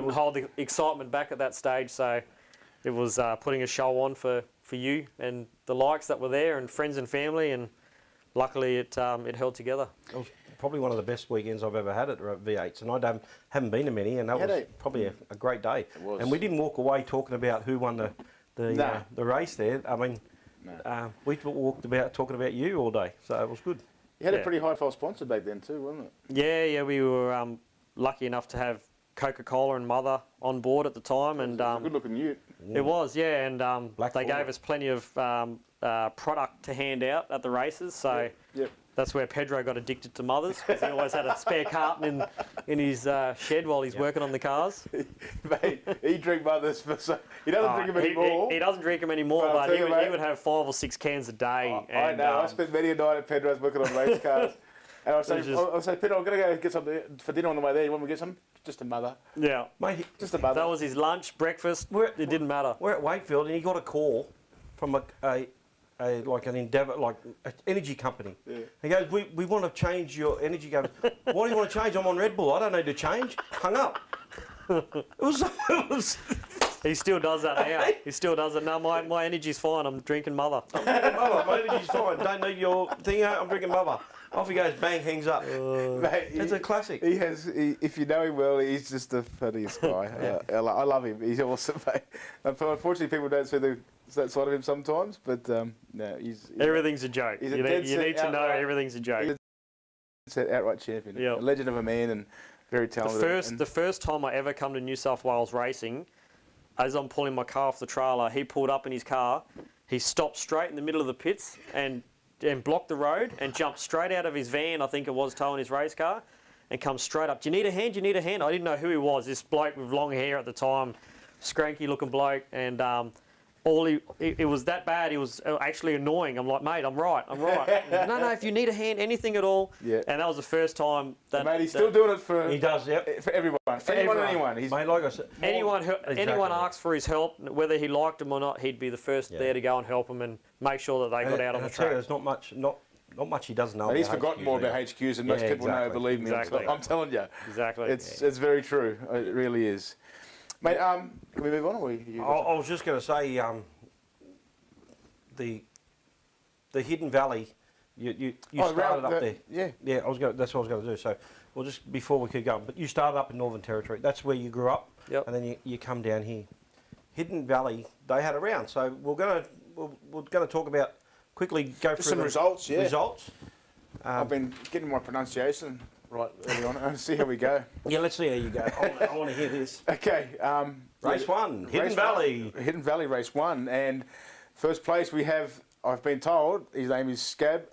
hold the excitement back at that stage. So it was putting a show on for you and the likes that were there, and friends and family, and luckily it held together. It was probably one of the best weekends I've ever had at V8s, and I haven't been to many, and that was probably a great day. It was. And we didn't walk away talking about who won the race there. I mean, we walked about talking about you all day, so it was good. You had a pretty high-profile sponsor back then too, wasn't it? Yeah, we were lucky enough to have Coca-Cola and Mother on board at the time, and good-looking ute. It was, yeah, and they gave us plenty of product to hand out at the races, so that's where Pedro got addicted to Mothers, because he always had a spare carton in his shed while he's working on the cars. Mate, he drank Mothers, he doesn't drink them anymore. He doesn't drink them anymore, but he would have 5 or 6 cans a day. I know, I spent many a night at Pedro's working on race cars. And I say, Pedro, I'm going to go get something for dinner on the way there. You want me to get some? Just a Mother. Yeah. Mate, just a Mother. That was his lunch, breakfast. It didn't matter. We're at Wakefield, and he got a call from an Endeavour, like an energy company. Yeah. He goes, we want to change your energy. He goes, why do you want to change? I'm on Red Bull. I don't need to change. Hung up. It was He still does that now. He still does it. No, my energy's fine. I'm drinking mother. I'm drinking mother. My energy's fine. Don't need your thing out. I'm drinking mother. Off he goes, bang, hangs up. Mate, It's a classic. If you know him well, he's just the funniest guy. I love him. He's awesome, mate. Unfortunately, people don't see that side of him sometimes, but no, he's Everything's a joke. He's You need to know everything's a joke. He's an outright champion. Yep. A legend of a man and very talented. The first time I ever come to New South Wales racing, as I'm pulling my car off the trailer, he pulled up in his car. He stopped straight in the middle of the pits and blocked the road and jumped straight out of his van, I think it was, towing his race car, and come straight up. Do you need a hand? Do you need a hand? I didn't know who he was. This bloke with long hair at the time, scranky looking bloke, and it was that bad. It was actually annoying. I'm like, mate, I'm right. No, if you need a hand, anything at all. Yeah. And that was the first time that. Mate, he's still doing it for. He does, yep. For everyone. For anyone and anyone. He's Mate, like I said, anyone asks for his help, whether he liked him or not, he'd be the first there to go and help him and make sure that they got out on the track. There's not much he doesn't know. He's forgotten more about HQs than most people know. Believe me, Exactly. I'm telling you. Exactly. It's very true. It really is. Mate, can we move on? Or I was just going to say, the Hidden Valley, you started up there. Yeah. Yeah, that's what I was going to do. So, well, just before we keep going, but you started up in Northern Territory. That's where you grew up. Yep. And then you come down here. Hidden Valley, they had a round. So we're going to talk about quickly go through some results. Yeah. Results. I've been getting my pronunciation right early on. Let's see how we go. Yeah, let's see how you go. I want to hear this. Okay. Race 1, Hidden Valley. Hidden Valley race 1, and first place we have. I've been told his name is Scab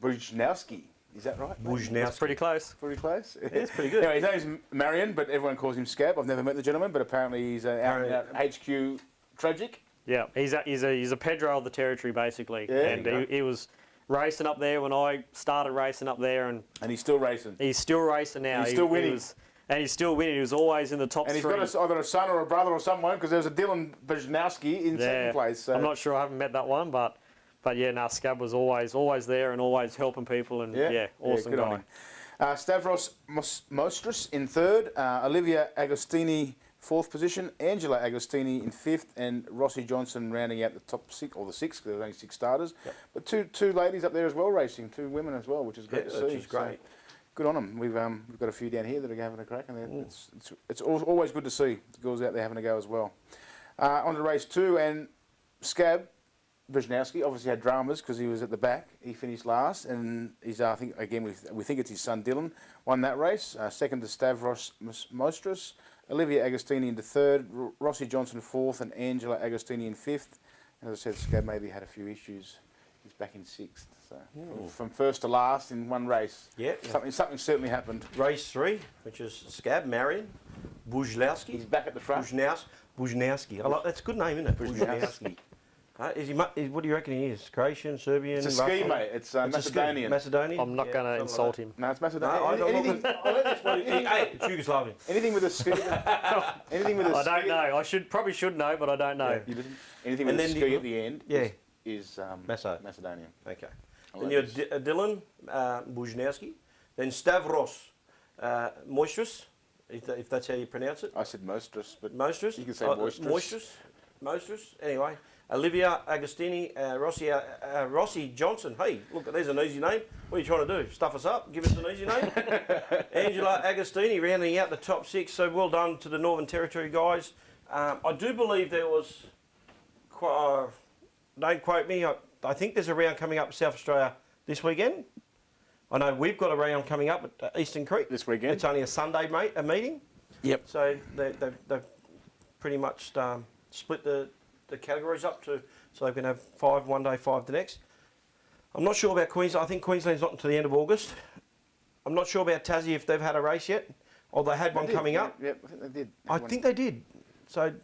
Bujnowski. Is that right? Bujnowski. That's pretty close. Pretty close. Yeah, it's pretty good. Anyway, his name's Marion, but everyone calls him Scab. I've never met the gentleman, but apparently he's out HQ tragic. Yeah, he's a Pedro of the territory basically, Yeah, and he was racing up there when I started racing up there, and he's still racing. he's still racing now. He's still winning. And he's still winning. He was always in the top And he's three. got either a son or a brother or someone, because there's a Dylan Bujnowski in second place. So. I'm not sure. I haven't met that one, but yeah, Scab was always there and always helping people, and awesome good guy. on him. Stavros Mostras in third, Olivia Agostini fourth position, Angela Agostini in fifth, and Rossi Johnson rounding out the top six, or the sixth, because there were only 6 starters. Yep. But two ladies up there as well racing, 2 women as well, which is great to see. Which is great. So, good on them. We've got a few down here that are having a crack, and it's always good to see the girls out there having a go as well. On to race 2, and Scab Bujnowski obviously had dramas because he was at the back. He finished last, and he's I think again we think it's his son Dylan won that race. Second to Stavros Mostras, Olivia Agostini into third, Rossi Johnson fourth, and Angela Agostini in fifth. And as I said, Scab maybe had a few issues. He's back in sixth. So from first to last in one race. Yeah. Something certainly happened. Race 3, which is Scab, Marion, Bujnowski. He's back at the front. Bujnowski. I like, that's a good name, isn't it? Bujnowski. What do you reckon he is? Croatian, Serbian? It's a ski, mate. It's Macedonian. Macedonian? I'm not going to insult him. No, it's Macedonian. No, I don't hey, it's Yugoslavian. Anything with a ski. Anything with a I ski. don't know. I probably should know, but I don't know. Yeah, anything with a ski at the end is Macedonian. Okay. Then you're Dylan Bujnowski. Then Stavros Moistris, if that's how you pronounce it. I said Mostras, but Mostras? you can say Moistras. Mostras. Anyway, Olivia Agostini, Rossi Johnson. Hey, look, there's an easy name. What are you trying to do? Stuff us up? Give us an easy name? Angela Agostini rounding out the top 6. So well done to the Northern Territory guys. I do believe there was, don't quote me, I think there's a round coming up in South Australia this weekend. I know we've got a round coming up at Eastern Creek. This weekend. It's only a Sunday, mate, a meeting. Yep. So they've pretty much split the categories up so they can have 5 one day, 5 the next. I'm not sure about Queensland. I think Queensland's not until the end of August. I'm not sure about Tassie if they've had a race yet, or they had one coming up. Yep, I think they did. I think they did. So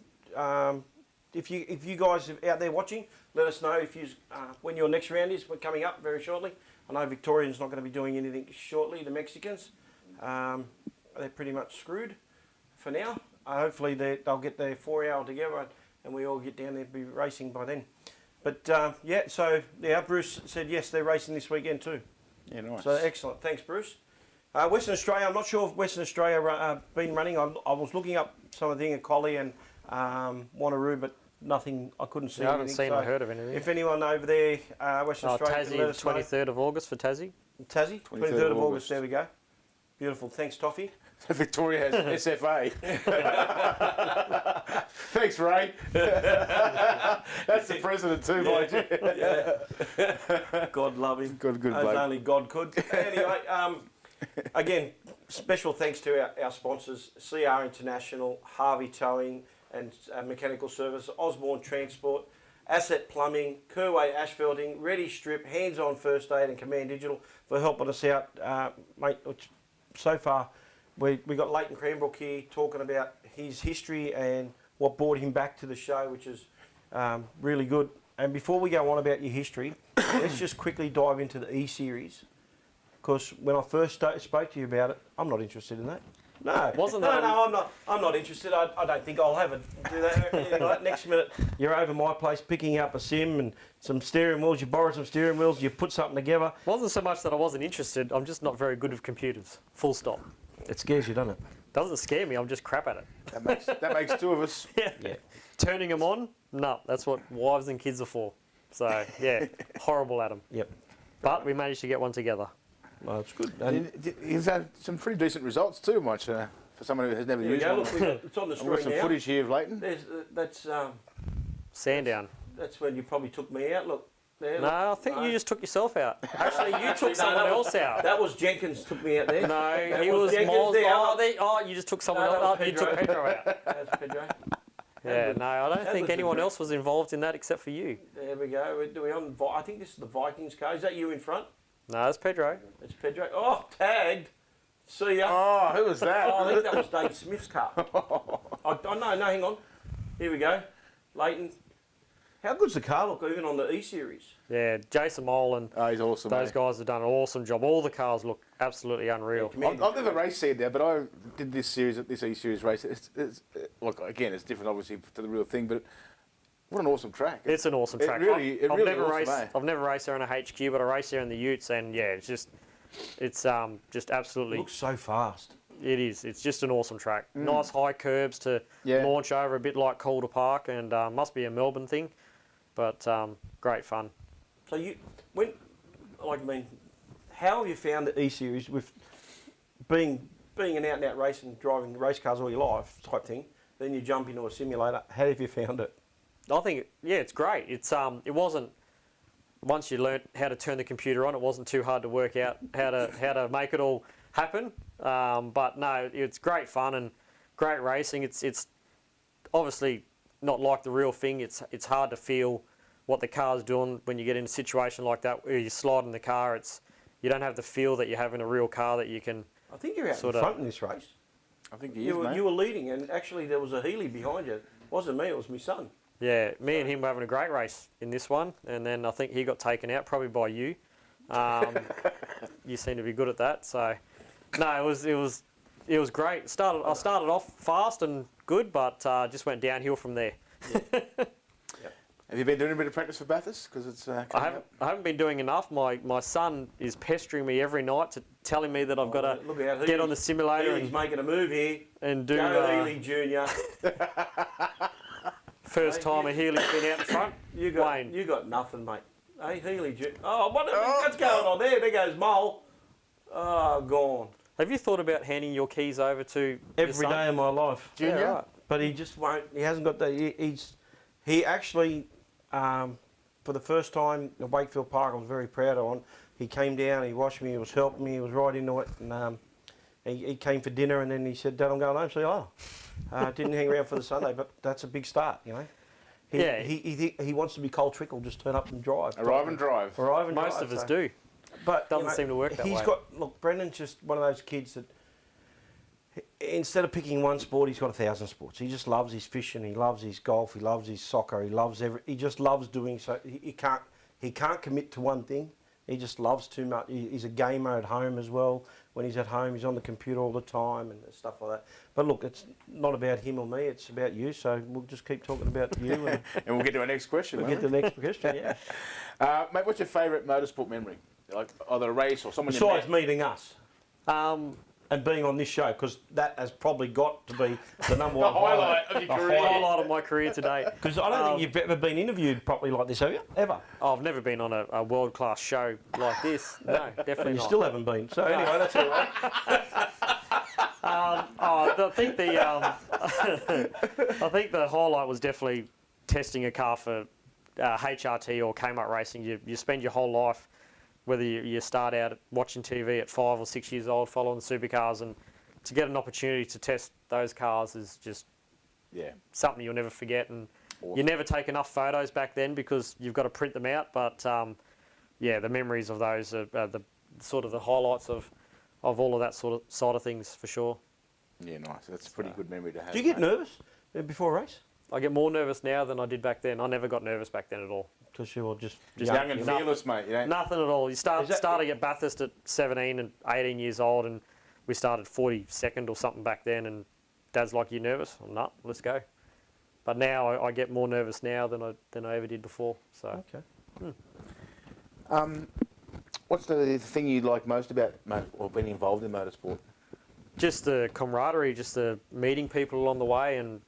if you guys are out there watching, let us know if you when your next round is. We're coming up very shortly. I know Victorians not going to be doing anything shortly. The Mexicans, they're pretty much screwed for now. Hopefully they'll get their 4 hour together and we all get down there to be racing by then. But Bruce said yes, they're racing this weekend too. Yeah, nice. So excellent. Thanks, Bruce. Western Australia, I'm not sure if Western Australia been running. I was looking up some of the thing at Collie and Wanneroo, but nothing. I couldn't see. I haven't anything, seen so or heard of anything. If anyone over there, Western Australia, can let Tassie, us know. 23rd of August for Tassie. Tassie, 23rd of August. There we go. Beautiful. Thanks, Toffee. Victoria has SFA. Thanks, Ray. That's the president too, mind you. Yeah. God love him. Good As bloke. only God could. Anyway, again, special thanks to our sponsors, CR International, Harvey Towing and Mechanical Service, Osborne Transport, Asset Plumbing, Kerway Asphalting, Ready Strip, Hands On First Aid and Command Digital for helping us out, mate. So far, we got Leighton Cranbrook here talking about his history and what brought him back to the show, which is really good. And before we go on about your history, let's just quickly dive into the E-Series. Because when I first spoke to you about it, I'm not interested in that. No, Wasn't that I'm not interested. I don't think I'll have it. Do that. Next minute, you're over my place picking up a sim and some steering wheels. You borrow some steering wheels. You put something together. Wasn't so much that I wasn't interested. I'm just not very good with computers. Full stop. It scares you, doesn't it? Doesn't scare me. I'm just crap at it. That makes two of us. Yeah. Turning them on? No, that's what wives and kids are for. So yeah, horrible at them. Yep. But we managed to get one together. Well, it's good. And You've had some pretty decent results too, much for someone who has never there you used go. one. Look, it's on the I've got screen some now. footage here of Leighton. That's Sandown. that's when you probably took me out. Look. There, No, I think you just took yourself out. Actually, you took someone else out. That was Jenkins took me out there. No, he was Jenkins Miles. there. You just took someone No, that else. was Oh, you took Pedro out. That's Pedro. Yeah, no, I don't That think was anyone a- else was involved in that except for you. There we go. Do we on? I think this is the Vikings car. Is that you in front? No, that's Pedro. It's Pedro. Oh, tagged. See ya. Oh, who was that? Oh, I think that was Dave Smith's car. No, hang on. Here we go. Leighton. How good's the car look even on the E-Series? Yeah, Jason Mole and Oh, he's awesome. those mate. guys have done an awesome job. All the cars look absolutely unreal. I've never raced here now, but I did this E-Series race. Look, again, it's different obviously to the real thing, but what an awesome track. It's an awesome It track. really- it I've really never awesome, raced. eh? I've never raced there in a HQ, but I raced there in the Utes, and yeah, it's just absolutely. Looks so fast. It is. It's just an awesome track. Nice high curbs to Yeah. launch over, a bit like Calder Park, and must be a Melbourne thing, but great fun. So how have you found the E-Series with being an out-and-out race and driving race cars all your life type thing? Then you jump into a simulator. How have you found it? I think it's great. It wasn't. Once you learnt how to turn the computer on, it wasn't too hard to work out how to make it all happen. But no, it's great fun and great racing. It's obviously not like the real thing. It's hard to feel what the car's doing when you get in a situation like that where you slide in the car. You don't have the feel that you have in a real car that you can. I think you're out Sort in of- front in this race. I think he is, You mate. were leading, and actually there was a Healy behind you. It wasn't me, it was my son. Yeah, me and him were having a great race in this one, and then I think he got taken out probably by you. You seem to be good at that, so no, it was great. I started off fast and good, but just went downhill from there. Have you been doing a bit of practice for Bathurst? Because it's I coming up. haven't been doing enough. My son is pestering me every night telling me that I've got to Look out, get on the simulator Healy's making a move here. and do Go Healy Junior. first time a Healy's been out in front. You Wayne. got nothing, mate. Hey, Healy Junior. Oh, what's going on there? There goes Mole. Oh, gone. Have you thought about handing your keys over to your Every son? day of my life. Junior? Yeah, right. But he just won't. He hasn't got the. He actually, for the first time at Wakefield Park, I was very proud of him. He came down, he washed me, he was helping me, he was right into it, and he came for dinner, and then he said, "Dad, I'm going home." So didn't hang around for the Sunday, but that's a big start, you know. He wants to be Cole Trickle, just turn up and drive. Arrive and drive. Arrive and Most drive, of us so- do. But Doesn't seem to work that way. Look, Brendan's just one of those kids that instead of picking one sport, he's got 1,000 sports. He just loves his fishing, he loves his golf, he loves his soccer, he just loves doing so. He can't commit to one thing. He just loves too much. He's a gamer at home as well. When he's at home, he's on the computer all the time and stuff like that. But look, it's not about him or me, it's about you. So we'll just keep talking about you and And we'll get to our next question. we'll won't get to the next question, yeah. Mate, what's your favourite motorsport memory? Like either a race or someone you Besides met? meeting us. and being on this show, because that has probably got to be the number one highlight of your career. Highlight of my career today. Because I don't think you've ever been interviewed properly like this, have you? Ever? I've never been on a world-class show like this. No, definitely You not. still haven't been. So anyway, that's all right. I think I think the highlight was definitely testing a car for HRT or Kmart racing. You spend your whole life, whether you start out watching TV at 5 or 6 years old, following the supercars, and to get an opportunity to test those cars is just something you'll never forget. And you never take enough photos back then because you've got to print them out. But the memories of those are the sort of the highlights of all of that side of things for sure. Yeah, nice. That's a pretty good memory to have. Do you get nervous before a race? I get more nervous now than I did back then. I never got nervous back then at all. Because you were just young and fearless, mate. You know? Nothing at all. You starting at Bathurst at 17 and 18 years old, and we started 42nd or something back then, and Dad's like, "You nervous?" I'm not. Let's go. But now I get more nervous now than I ever did before. So okay. What's the thing you like most about being involved in motorsport? Just the camaraderie, just the meeting people along the way, and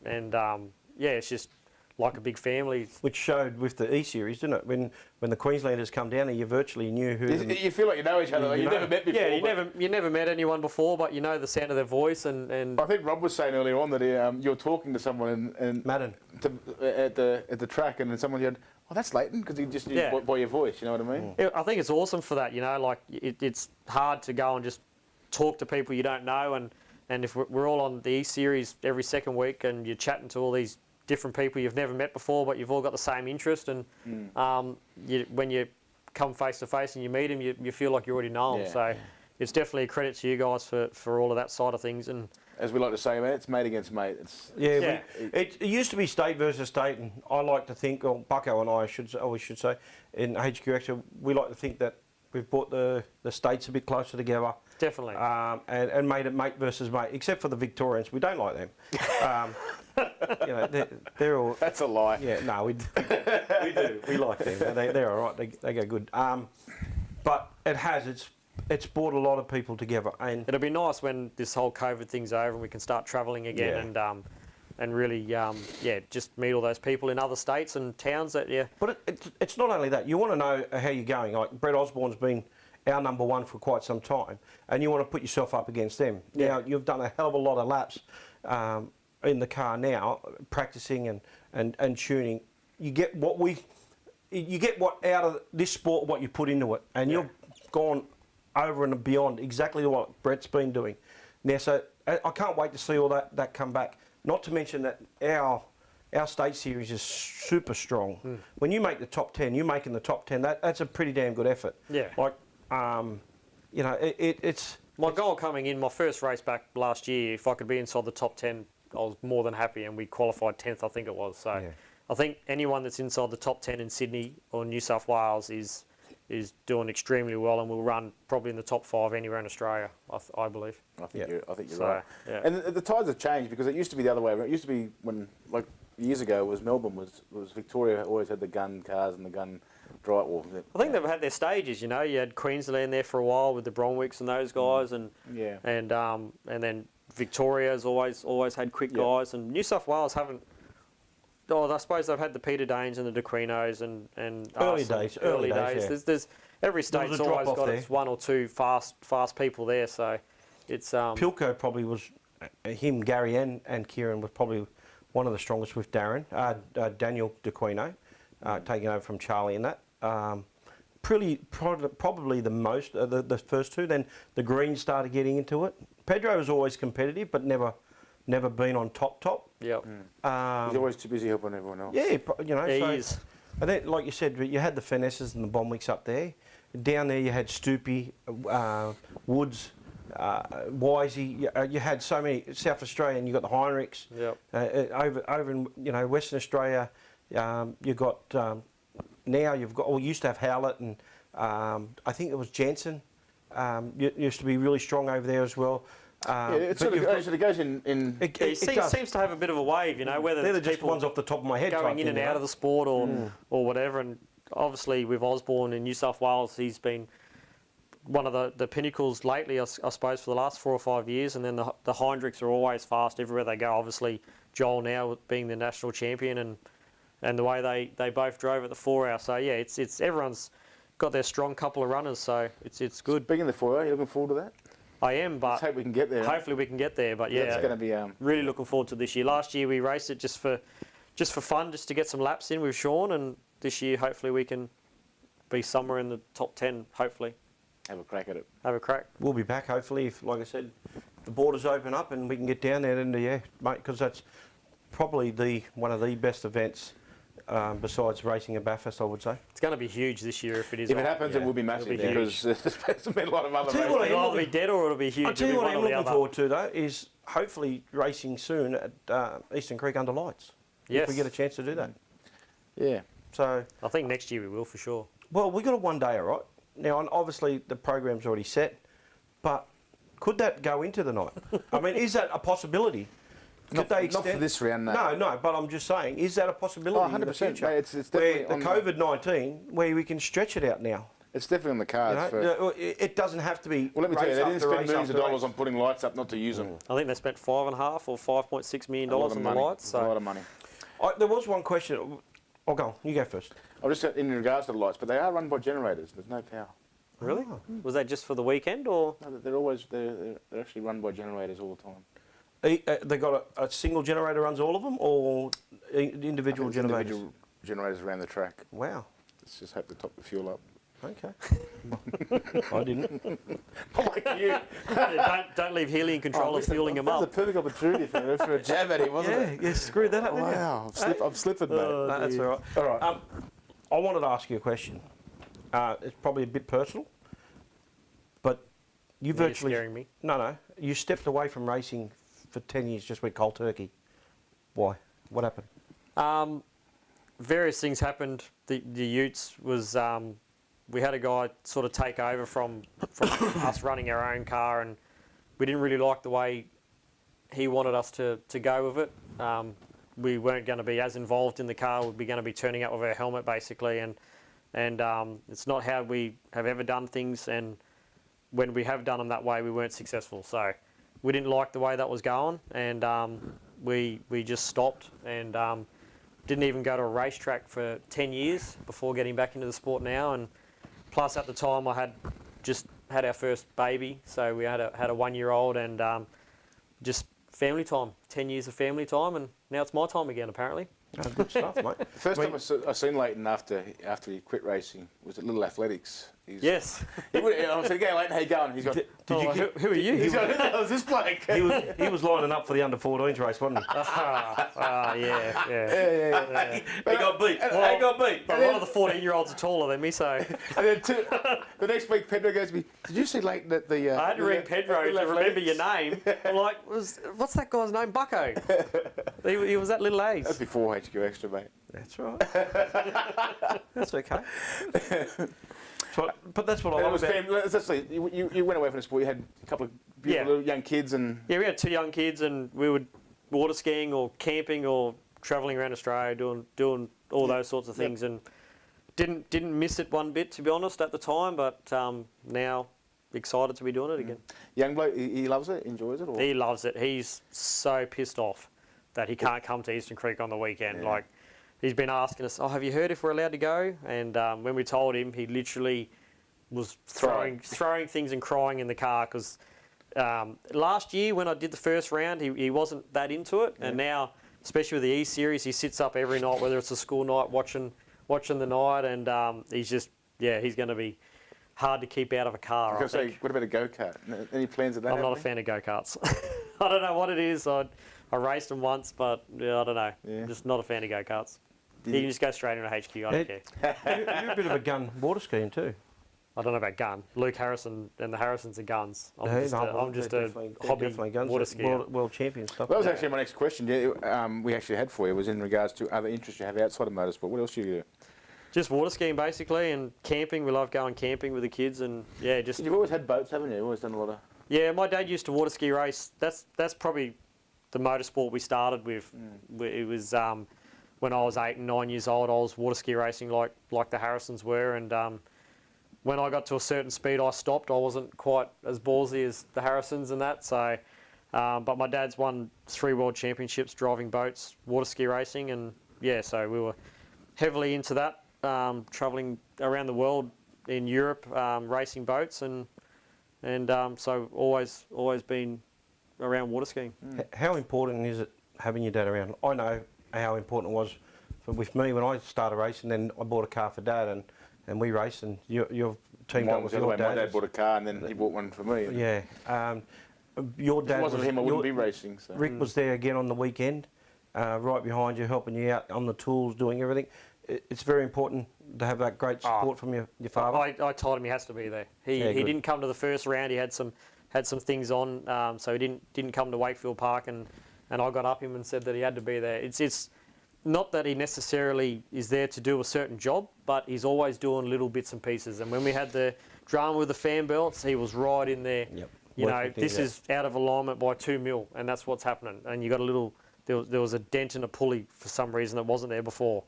it's just like a big family. Which showed with the E-Series, didn't it? When the Queenslanders come down there, you virtually knew who... You feel like you know each other. You've never met before. Yeah, you never met anyone before, but you know the sound of their voice. And I think Rob was saying earlier on that you're talking to someone and Madden. at the track, and then someone said, "Oh, that's Leighton," because he just knew by your voice. You know what I mean? I think it's awesome for that. You know, like it's hard to go and just talk to people you don't know, and if we're all on the E-Series every second week, and you're chatting to all these different people you've never met before, but you've all got the same interest, and when you come face to face and you meet them, you feel like you already know them. So it's definitely a credit to you guys for all of that side of things. And as we like to say, man, it's mate against mate. It used to be state versus state, and I like to think, or Bucko and I should say, in HQXtra, we like to think that we've brought the states a bit closer together. Definitely. And made it mate versus mate, except for the Victorians. We don't like them. They're all... That's a lie. Yeah, no, we do. We like them. They're all right. They go good. But it's brought a lot of people together. And it'll be nice when this whole COVID thing's over and we can start travelling again and really, just meet all those people in other states and towns that, But it's not only that. You want to know how you're going. Like, Brett Osborne's been our number one for quite some time, and you want to put yourself up against them. Yeah. Now, you've done a hell of a lot of laps in the car now, practicing and tuning. You get what out of this sport, what you put into it, and you've gone over and beyond exactly what Brett's been doing. Now, so I can't wait to see all that come back. Not to mention that our state series is super strong. When you make the top 10, you're making the top 10. That's a pretty damn good effort. Yeah. Like, it's my goal coming in my first race back last year. If I could be inside the top 10, I was more than happy, and we qualified 10th, I think it was. So, I think anyone that's inside the top 10 in Sydney or New South Wales is doing extremely well, and will run probably in the top 5 anywhere in Australia, I believe. I think you're So, right. yeah. And the tides have changed, because it used to be the other way around. It used to be when, like years ago, was Melbourne was Victoria always had the gun cars and the gun drive. I think they've had their stages. You know, you had Queensland there for a while with the Bromwicks and those guys, and then Victoria's always had quick guys, and New South Wales haven't. Oh, I suppose they've had the Peter Danes and the DeQuinos and early days. Yeah. There's every state's always got its one or two fast people there. So it's Pilco probably was him, Gary and Kieran was probably one of the strongest with Darren, Daniel DeQuino, taking over from Charlie in that. Probably the most the first two. Then the Greens started getting into it. Pedro was always competitive, but never been on top. Yep. He's always too busy helping everyone else. Yeah, he is. And then, like you said, you had the Finesses and the Bomwicks up there. Down there, you had Stoopy, Woods, Wisey. You had so many. South Australia, and you got the Heinrichs. Yep. Over in Western Australia, you got now you've got. Well, you used to have Howlett, and I think it was Jensen. Used to be really strong over there as well. It goes in. It seems to have a bit of a wave, whether they're it's just people ones off the top of my head going in and out of the sport or whatever. And obviously with Osborne in New South Wales, he's been one of the pinnacles lately, I suppose, for the last 4 or 5 years. And then the Heinrichs are always fast everywhere they go. Obviously, Joel now being the national champion, and the way they both drove at the 4 hour. So yeah, it's everyone's got their strong couple of runners. So it's good. Speaking of the 4 hour, you looking forward to that? I am, but Let's hope we can get there. hopefully we can get there. But yeah, It's going to be. really looking forward to this year. Last year we raced it just for fun, just to get some laps in with Sean, and this year hopefully we can be somewhere in the top 10. Hopefully, Have a crack at it. have a crack. We'll be back hopefully if, like I said, the borders open up and we can get down there. And yeah, mate, because that's probably one of the best events besides racing at Bathurst, I would say. It's going to be huge this year if it is. If it on. happens, Yeah. it will be massive It'll be because there's been a lot of other Tell you what, races. It'll either be dead or it'll be huge. I'll tell you It'll what be I'm one or the looking other. forward to though is hopefully racing soon at Eastern Creek under lights. Yes. If we get a chance to do that. Yeah. So, I think next year we will for sure. well, we got a 1 day, right? Now, and obviously the program's already set, but could that go into the night? I mean, is that a possibility? Could they Not for extend? this round, no. No, but I'm just saying, is that a possibility in the 100%, future? mate, it's where definitely the on COVID-19, where we can stretch it out now. It's definitely on the You cards. know? It doesn't have to be. Well, let me tell you, race they didn't after spend race millions of after dollars race. on putting lights up not to use them. I think they spent $5.5 or $5.6 million A lot on of the money. lights. A lot So of money. There was one question. I'll go on. You go first. I just in regards to the lights, but they are run by generators. There's no power. really, Oh. was that just for the weekend or? No, they're actually run by generators all the time. They got a single generator runs all of them, or individual I think it's generators? individual generators around the track. Wow. Let's just hope they top the fuel up. Okay. I didn't. Like you. Yeah, don't leave Healy in control of fueling him That was up. a perfect opportunity for a jab at him, wasn't it? Yeah, you screwed that up, didn't you? Wow, I'm slipping, mate. No, that's all right. All right. I wanted to ask you a question. It's probably a bit personal, but you You're virtually scaring me. No. You stepped away from racing for 10 years, just went cold turkey. Why? What happened? Various things happened. The Utes was we had a guy sort of take over from us running our own car, and we didn't really like the way he wanted us to go with it. We weren't going to be as involved in the car. We'd be going to be turning up with our helmet basically, and it's not how we have ever done things. And when we have done them that way, we weren't successful. So we didn't like the way that was going, and we just stopped and didn't even go to a racetrack for 10 years before getting back into the sport now. And plus, at the time, I had just had our first baby, so we had a 1-year-old, and just family time. 10 years of family time, and now it's my time again, apparently. Good stuff, mate. First time I seen Leighton after he quit racing was at Little Athletics. Yes. I said, "Go, Leighton, how you going?" He's got. Did you get? Who are you? He's got. That was this bloke. He was lining up for the under 14s race, wasn't he? Yeah. He got beat. Well, he got beat. But a lot of the 14-year-olds are taller than me, so And then the next week, Pedro goes to me. Did you see Leighton at the? I had to ring Pedro to remember your name. I'm like, what's that guy's name? Bucko. He was at Little A's. That's before HQXtra, mate. That's right. That's okay. But that's what I And it love was about. family. Essentially, you went away from the sport. You had a couple of beautiful little young kids, and Yeah, we had 2 young kids, and we would water skiing or camping or travelling around Australia doing all those sorts of things, and didn't miss it one bit, to be honest, at the time. But now excited to be doing it again. young bloke. He loves it, enjoys it. Or? He loves it. He's so pissed off that he can't come to Eastern Creek on the weekend. Yeah. Like, he's been asking us, "Oh, have you heard if we're allowed to go?" And when we told him, he literally was throwing things and crying in the car because last year when I did the first round, he wasn't that into it, and now, especially with the E Series, he sits up every night, whether it's a school night, watching the night, and he's just he's going to be hard to keep out of a car. I think. What about a go-kart? Any plans of that? I'm not a fan of go-karts. I don't know what it is. I raced them once, but I don't know. Yeah. Just not a fan of go-karts. You can just go straight into HQ. I don't care. You're a bit of a gun water skiing too. I don't know about gun. Luke Harrison and the Harrisons are guns. I'm They're just a definitely hobby guns, water skier. world champion stuff. That was actually my next question. Yeah, we actually had for you was in regards to other interests you have outside of motorsport. What else do you do? Just water skiing basically, and camping. We love going camping with the kids, and just You've always had boats, haven't you? You've always done a lot of. yeah. My dad used to water ski race. That's probably the motorsport we started with. It was when I was 8 and 9 years old. I was water ski racing like the Harrisons were, and when I got to a certain speed, I stopped. I wasn't quite as ballsy as the Harrisons and that. So, but my dad's won 3 world championships driving boats, water ski racing, and yeah, so we were heavily into that, travelling around the world in Europe, racing boats, and so always been around water skiing. How important is it having your dad around? I know how important it was with me when I started racing. Then I bought a car for Dad, and we raced. And your teamed up with your dad. My dad bought a car, and then he bought one for me. Yeah. Your dad. If it wasn't him, I wouldn't be racing. So. Rick was there again on the weekend, right behind you, helping you out on the tools, doing everything. It's very important to have that great support from your father. I told him he has to be there. He didn't come to the first round. He had some things on, so he didn't come to Wakefield Park, and I got up him and said that he had to be there. It's not that he necessarily is there to do a certain job, but he's always doing little bits and pieces. And when we had the drama with the fan belts, he was right in there. Yep. You know, this is out of alignment by 2 mil, and that's what's happening. And you got a little. There was a dent in a pulley for some reason that wasn't there before,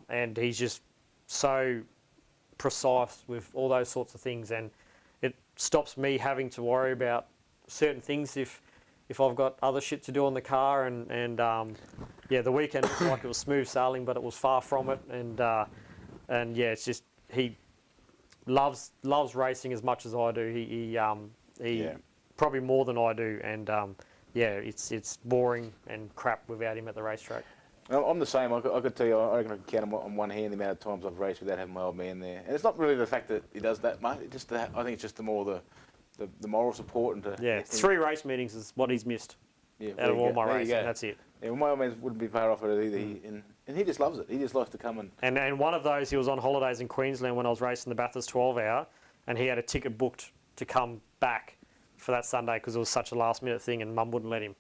and he's just so precise with all those sorts of things, and it stops me having to worry about certain things if I've got other shit to do on the car, and yeah, the weekend looked like it was smooth sailing, but it was far from it, and yeah, it's just he loves racing as much as I do. He probably more than I do, and yeah, it's boring and crap without him at the racetrack. I'm the same. I could tell you, I reckon I can count on one hand the amount of times I've raced without having my old man there. And it's not really the fact that he does that much. It's just I think it's just the moral support and to 3 race meetings is what he's missed out of all my racing. That's it. Yeah, well, my old man wouldn't be far off it either. And he just loves it. He just likes to come and one of those, he was on holidays in Queensland when I was racing the Bathurst 12 hour, and he had a ticket booked to come back for that Sunday because it was such a last minute thing, and Mum wouldn't let him.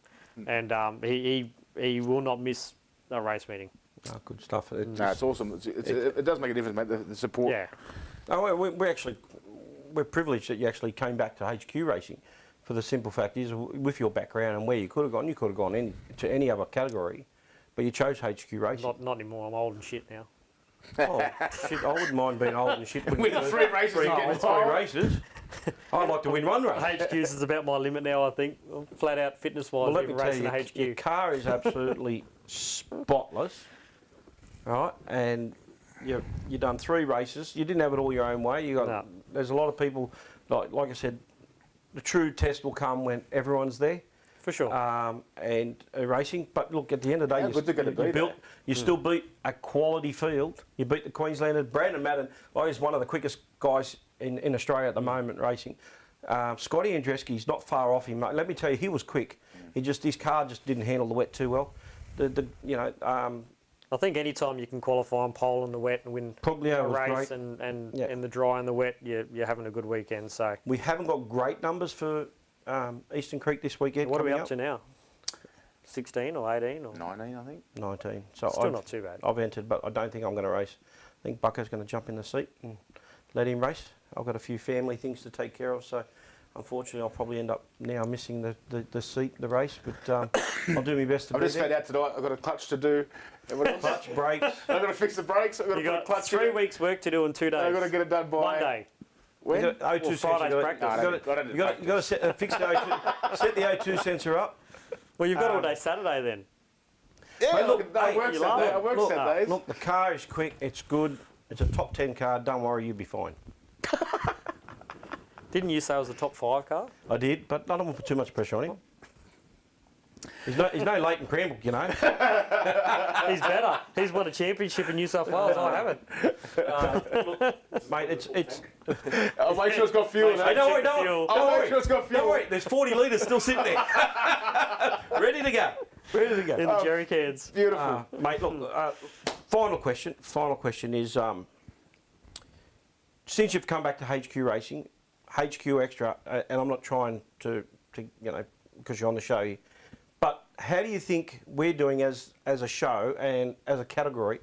And he will not miss a race meeting. Oh, good stuff. It's awesome. It does make a difference, mate. The support. Yeah. Oh, we're privileged that you actually came back to HQ racing. For the simple fact is, with your background and where you could have gone to any other category, but you chose HQ racing. Not anymore. I'm old and shit now. Oh shit! I wouldn't mind being old and shit. With 3 races, with 3 races. I'd like to win 1 race. HQs is about my limit now, I think. Flat out fitness-wise, Well, let me tell racing you, a HQ. your car is absolutely spotless, right? And you've done 3 races. You didn't have it all your own way. There's a lot of people, like I said, the true test will come when everyone's there. For sure. And racing. But look, at the end of the day, you still beat a quality field. You beat the Queenslanders. Brandon Madden, he's one of the quickest guys in Australia at the moment racing. Scotty Andreski's not far off him. Let me tell you, he was quick. His car just didn't handle the wet too well. I think any time you can qualify on pole in the wet and win a race and in the dry and the wet, you're having a good weekend. So we haven't got great numbers for Eastern Creek this weekend. What are we up to now? 16 or 18 or 19, I think. 19. So still not too bad. I've entered, but I don't think I'm going to race. I think Bucko's going to jump in the seat and let him race. I've got a few family things to take care of, so unfortunately I'll probably end up now missing the race, but I'll do my best to I've just found out tonight I've got a clutch to do. Clutch, brakes. I've got to fix the brakes. I've got to put a clutch 3 weeks work to do in 2 days. I've got to get it done by Monday. When? You got O2 Friday's practice. You got to fix the O2, set the O2 sensor up. Well, you've got all day Saturday then. Yeah, Mate, look, I work Saturdays. Look, the car is quick. It's good. It's a top 10 car. Don't worry, you'll be fine. Didn't you say it was a top 5 car? I did, but I don't want to put too much pressure on him. He's no Leighton Cranbrook, you know. He's better. He's won a championship in New South Wales. I haven't. Look, mate, it's. I'll make sure it's got fuel. Don't worry. I'll make sure it's got fuel. Don't worry. There's 40 litres still sitting there, ready to go. In the jerry cans. Beautiful, mate. Look, final question is, since you've come back to HQ racing, HQXtra, and I'm not trying to because you're on the show here, but how do you think we're doing as a show and as a category?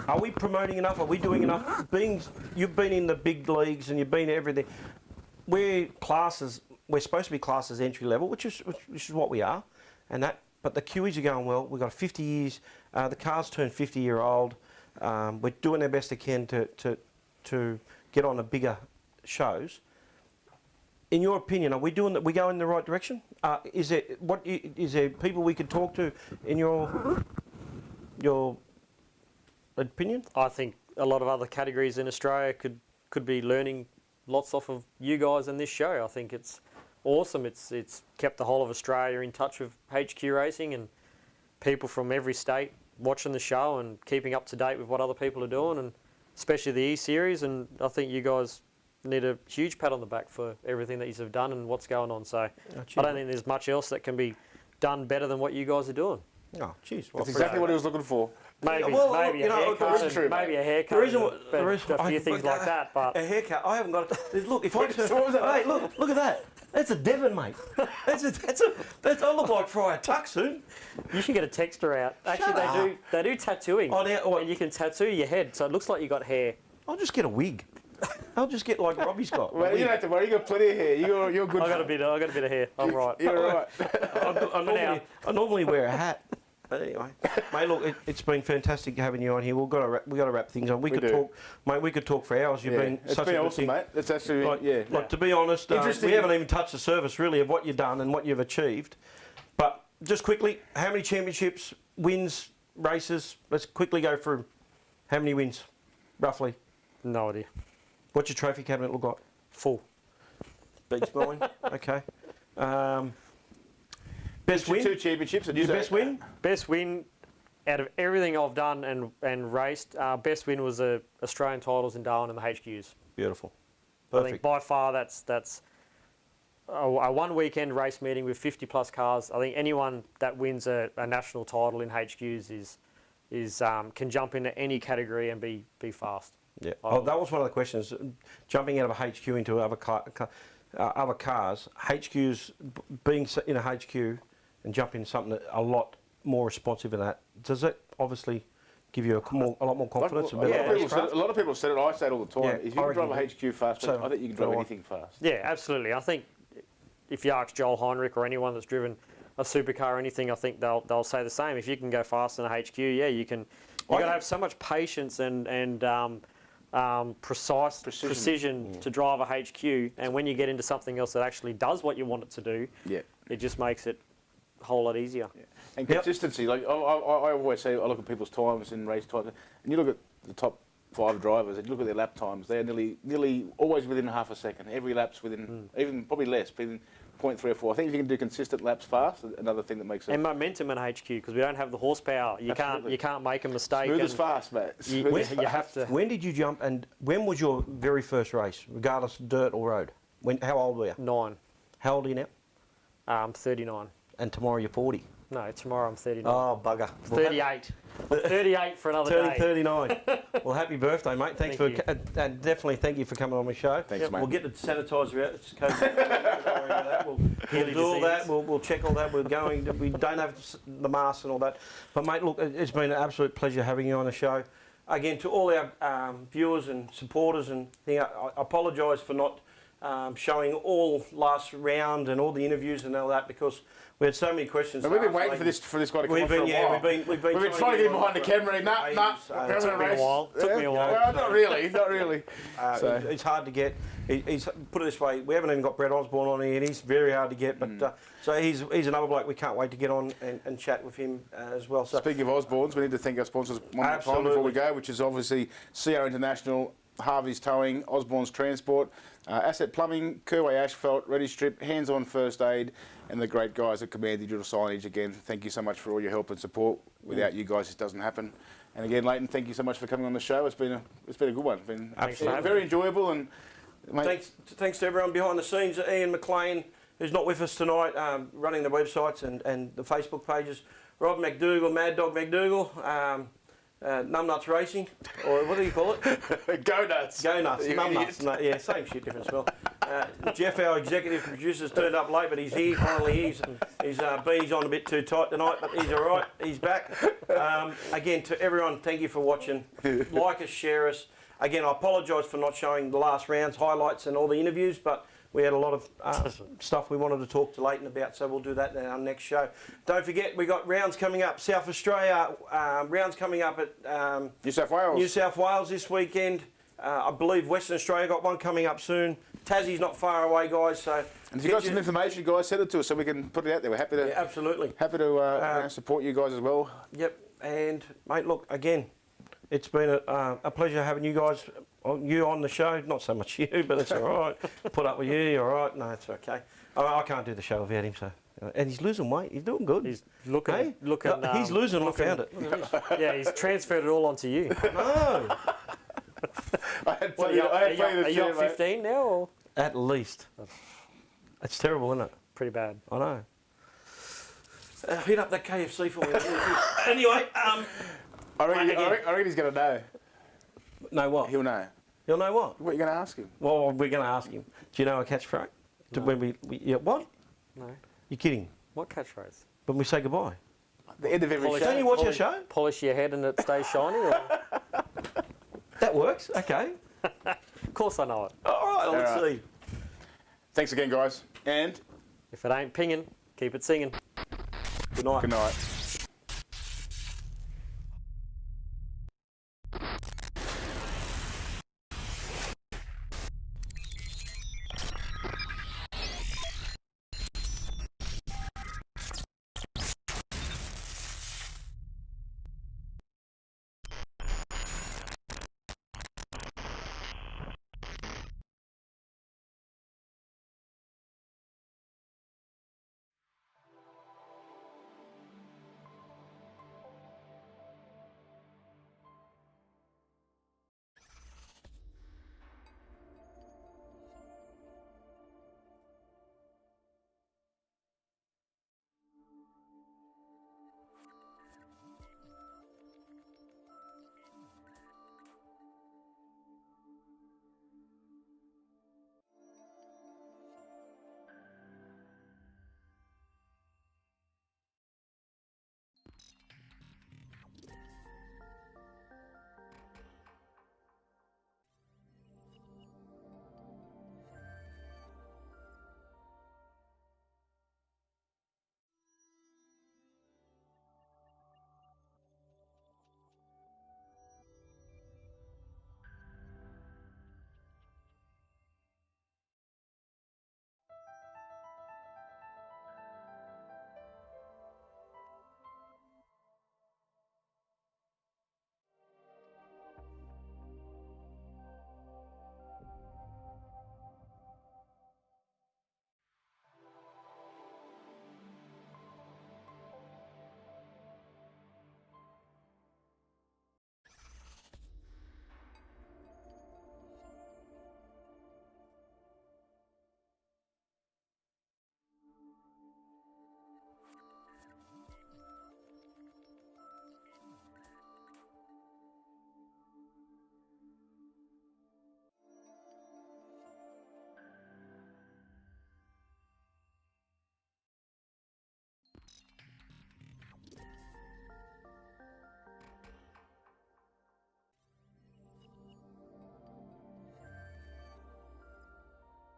Are we promoting enough? Are we doing enough? You've been in the big leagues and you've been everything. We're supposed to be classed as entry level, which is what we are, and that. But the Kiwis are going well. We've got 50 years. The car's turned 50-year-old. We're doing our best again to get on the bigger shows. In your opinion, are we doing that? We go in the right direction? Is there people we could talk to in your opinion? I think a lot of other categories in Australia could be learning lots off of you guys in this show. I think it's awesome. It's kept the whole of Australia in touch with HQ Racing and people from every state watching the show and keeping up to date with what other people are doing, and especially the E-Series. And I think you guys need a huge pat on the back for everything that you have done and what's going on. So I don't think there's much else that can be done better than what you guys are doing. Oh, jeez. That's exactly what he was looking for. Maybe, Well, maybe a haircut, true, maybe a haircut, a few things like that. But a haircut, I haven't got it. Look, if I turn, hey, look at that. That's a Devon, mate. That's I look like Friar Tuck soon. you should get a texter out. Actually, they do tattooing. Oh, now, and you can tattoo your head, so it looks like you got hair. I'll just get a wig. I'll just get like Robbie's got. Well, you don't have to worry. You got plenty of hair. You're good. I got a bit of hair. I'm right. You're right. I normally wear a hat. But anyway, mate, look, it's been fantastic having you on here. We've got to wrap things on. We could talk, mate. We could talk for hours. You've been it's such been a good awesome, thing. mate. It's actually Like to be honest, we haven't even touched the surface really of what you've done and what you've achieved. But just quickly, how many championships, wins, races? Let's quickly go through. How many wins, roughly? No idea. What's your trophy cabinet look like? Full. Beats mine. Okay. Best win? 2 championships. Your best win? Best win out of everything I've done and raced. Best win was the Australian titles in Darwin and the HQs. Beautiful. I think Perfect. by far that's a one weekend race meeting with 50 plus cars. I think anyone that wins a national title in HQs is can jump into any category and be fast. Yeah. Oh, that was one of the questions. Jumping out of a HQ into other cars, HQs being in a HQ and jumping into something that a lot more responsive than that. Does it obviously give you a lot more confidence? A lot of people have said it. I say it all the time. Yeah, if you can drive a HQ fast, so, I think you can drive anything fast. Yeah, absolutely. I think if you ask Joel Heinrich or anyone that's driven a supercar or anything, I think they'll say the same. If you can go fast in a HQ, yeah, you can. You've got to have so much patience and precision to drive a HQ, and when you get into something else that actually does what you want it to do, it just makes it a whole lot easier. Yeah. And consistency, like I always say, I look at people's times in race times, and you look at the top 5 drivers, and you look at their lap times, they're nearly always within half a second. Every lap's within, even probably less, within 0.3 or 4. I think if you can do consistent laps fast, another thing that makes it. And momentum in HQ, because we don't have the horsepower. You can't make a mistake. Smooth as fast, mate. You have to. When did you jump, and when was your very first race, regardless dirt or road? How old were you? 9. How old are you now? I'm 39. And tomorrow you're 40. No, tomorrow I'm 39. Oh, bugger. 38. 38 for another Turning day. 39. Well, happy birthday, mate. Thank you. And definitely thank you for coming on my show. Thanks, mate. We'll get the sanitizer out. It's COVID. Don't worry about that. We'll do all that. We'll check all that. We don't have the masks and all that. But, mate, look, it's been an absolute pleasure having you on the show. Again, to all our viewers and supporters and thing, I apologise for not showing all last round and all the interviews and all that, because we had so many questions. We've been waiting for this guy to come on for a while. We've been trying to get him behind the camera. Took me a while. Well, not really. It's hard to get. He's put it this way: we haven't even got Brett Osborne on here, and he's very hard to get. But so he's another bloke we can't wait to get on and chat with him as well. So speaking of Osbornes, we need to thank our sponsors one more time before we go, which is obviously CR International, Harvey's Towing, Osborne's Transport, Asset Plumbing, Kerway Asphalt, Ready Strip, Hands On First Aid, and the great guys at Command Digital Signage. Again, thank you so much for all your help and support. Without you guys, this doesn't happen. And again, Leighton, thank you so much for coming on the show. It's been a good one. It's been very enjoyable. And thanks to everyone behind the scenes. Ian McLean, who's not with us tonight, running the websites and the Facebook pages. Rob McDougall, Mad Dog McDougall. Numbnuts Racing, or what do you call it? Go Nuts. Go Nuts. Numbnuts. No, yeah, same shit, different spell. Jeff, our executive producer's turned up late, but he's here. Finally, he's beanies on a bit too tight tonight, but he's all right. He's back. Again, to everyone, thank you for watching. Like us, share us. Again, I apologise for not showing the last round's highlights and all the interviews, but we had a lot of stuff we wanted to talk to Leighton about, so we'll do that in our next show. Don't forget, we got rounds coming up. South Australia, rounds coming up at New South Wales. New South Wales this weekend. I believe Western Australia got one coming up soon. Tassie's not far away, guys. So And if you've got some information, guys, send it to us so we can put it out there. We're happy to, yeah, absolutely. happy to support you guys as well. Yep. And mate, look again. It's been a pleasure having you guys, you on the show. Not so much you, but it's all right. Put up with you, you're all right. No, it's okay. I can't do the show without him, so. And he's losing weight. He's doing good. He's looking. Hey? He's losing. I found it. Yeah, he's transferred it all onto you. No. Are you up 15 now? Or? At least. It's terrible, isn't it? Pretty bad. I know. Hit up that KFC for me. Anyway, I reckon he's going to know. know what? He'll know. He'll know what? What are you going to ask him? Well, we're going to ask him. Do you know a catchphrase? No. When we yeah, what? No. You're kidding. What catchphrase? When we say goodbye. The end of every show. Don't you watch our show? Polish your head and it stays shiny? Or? That works. Okay. Of course I know it. All right, let's see. Thanks again, guys. And If it ain't pinging, keep it singing. Good night. good night.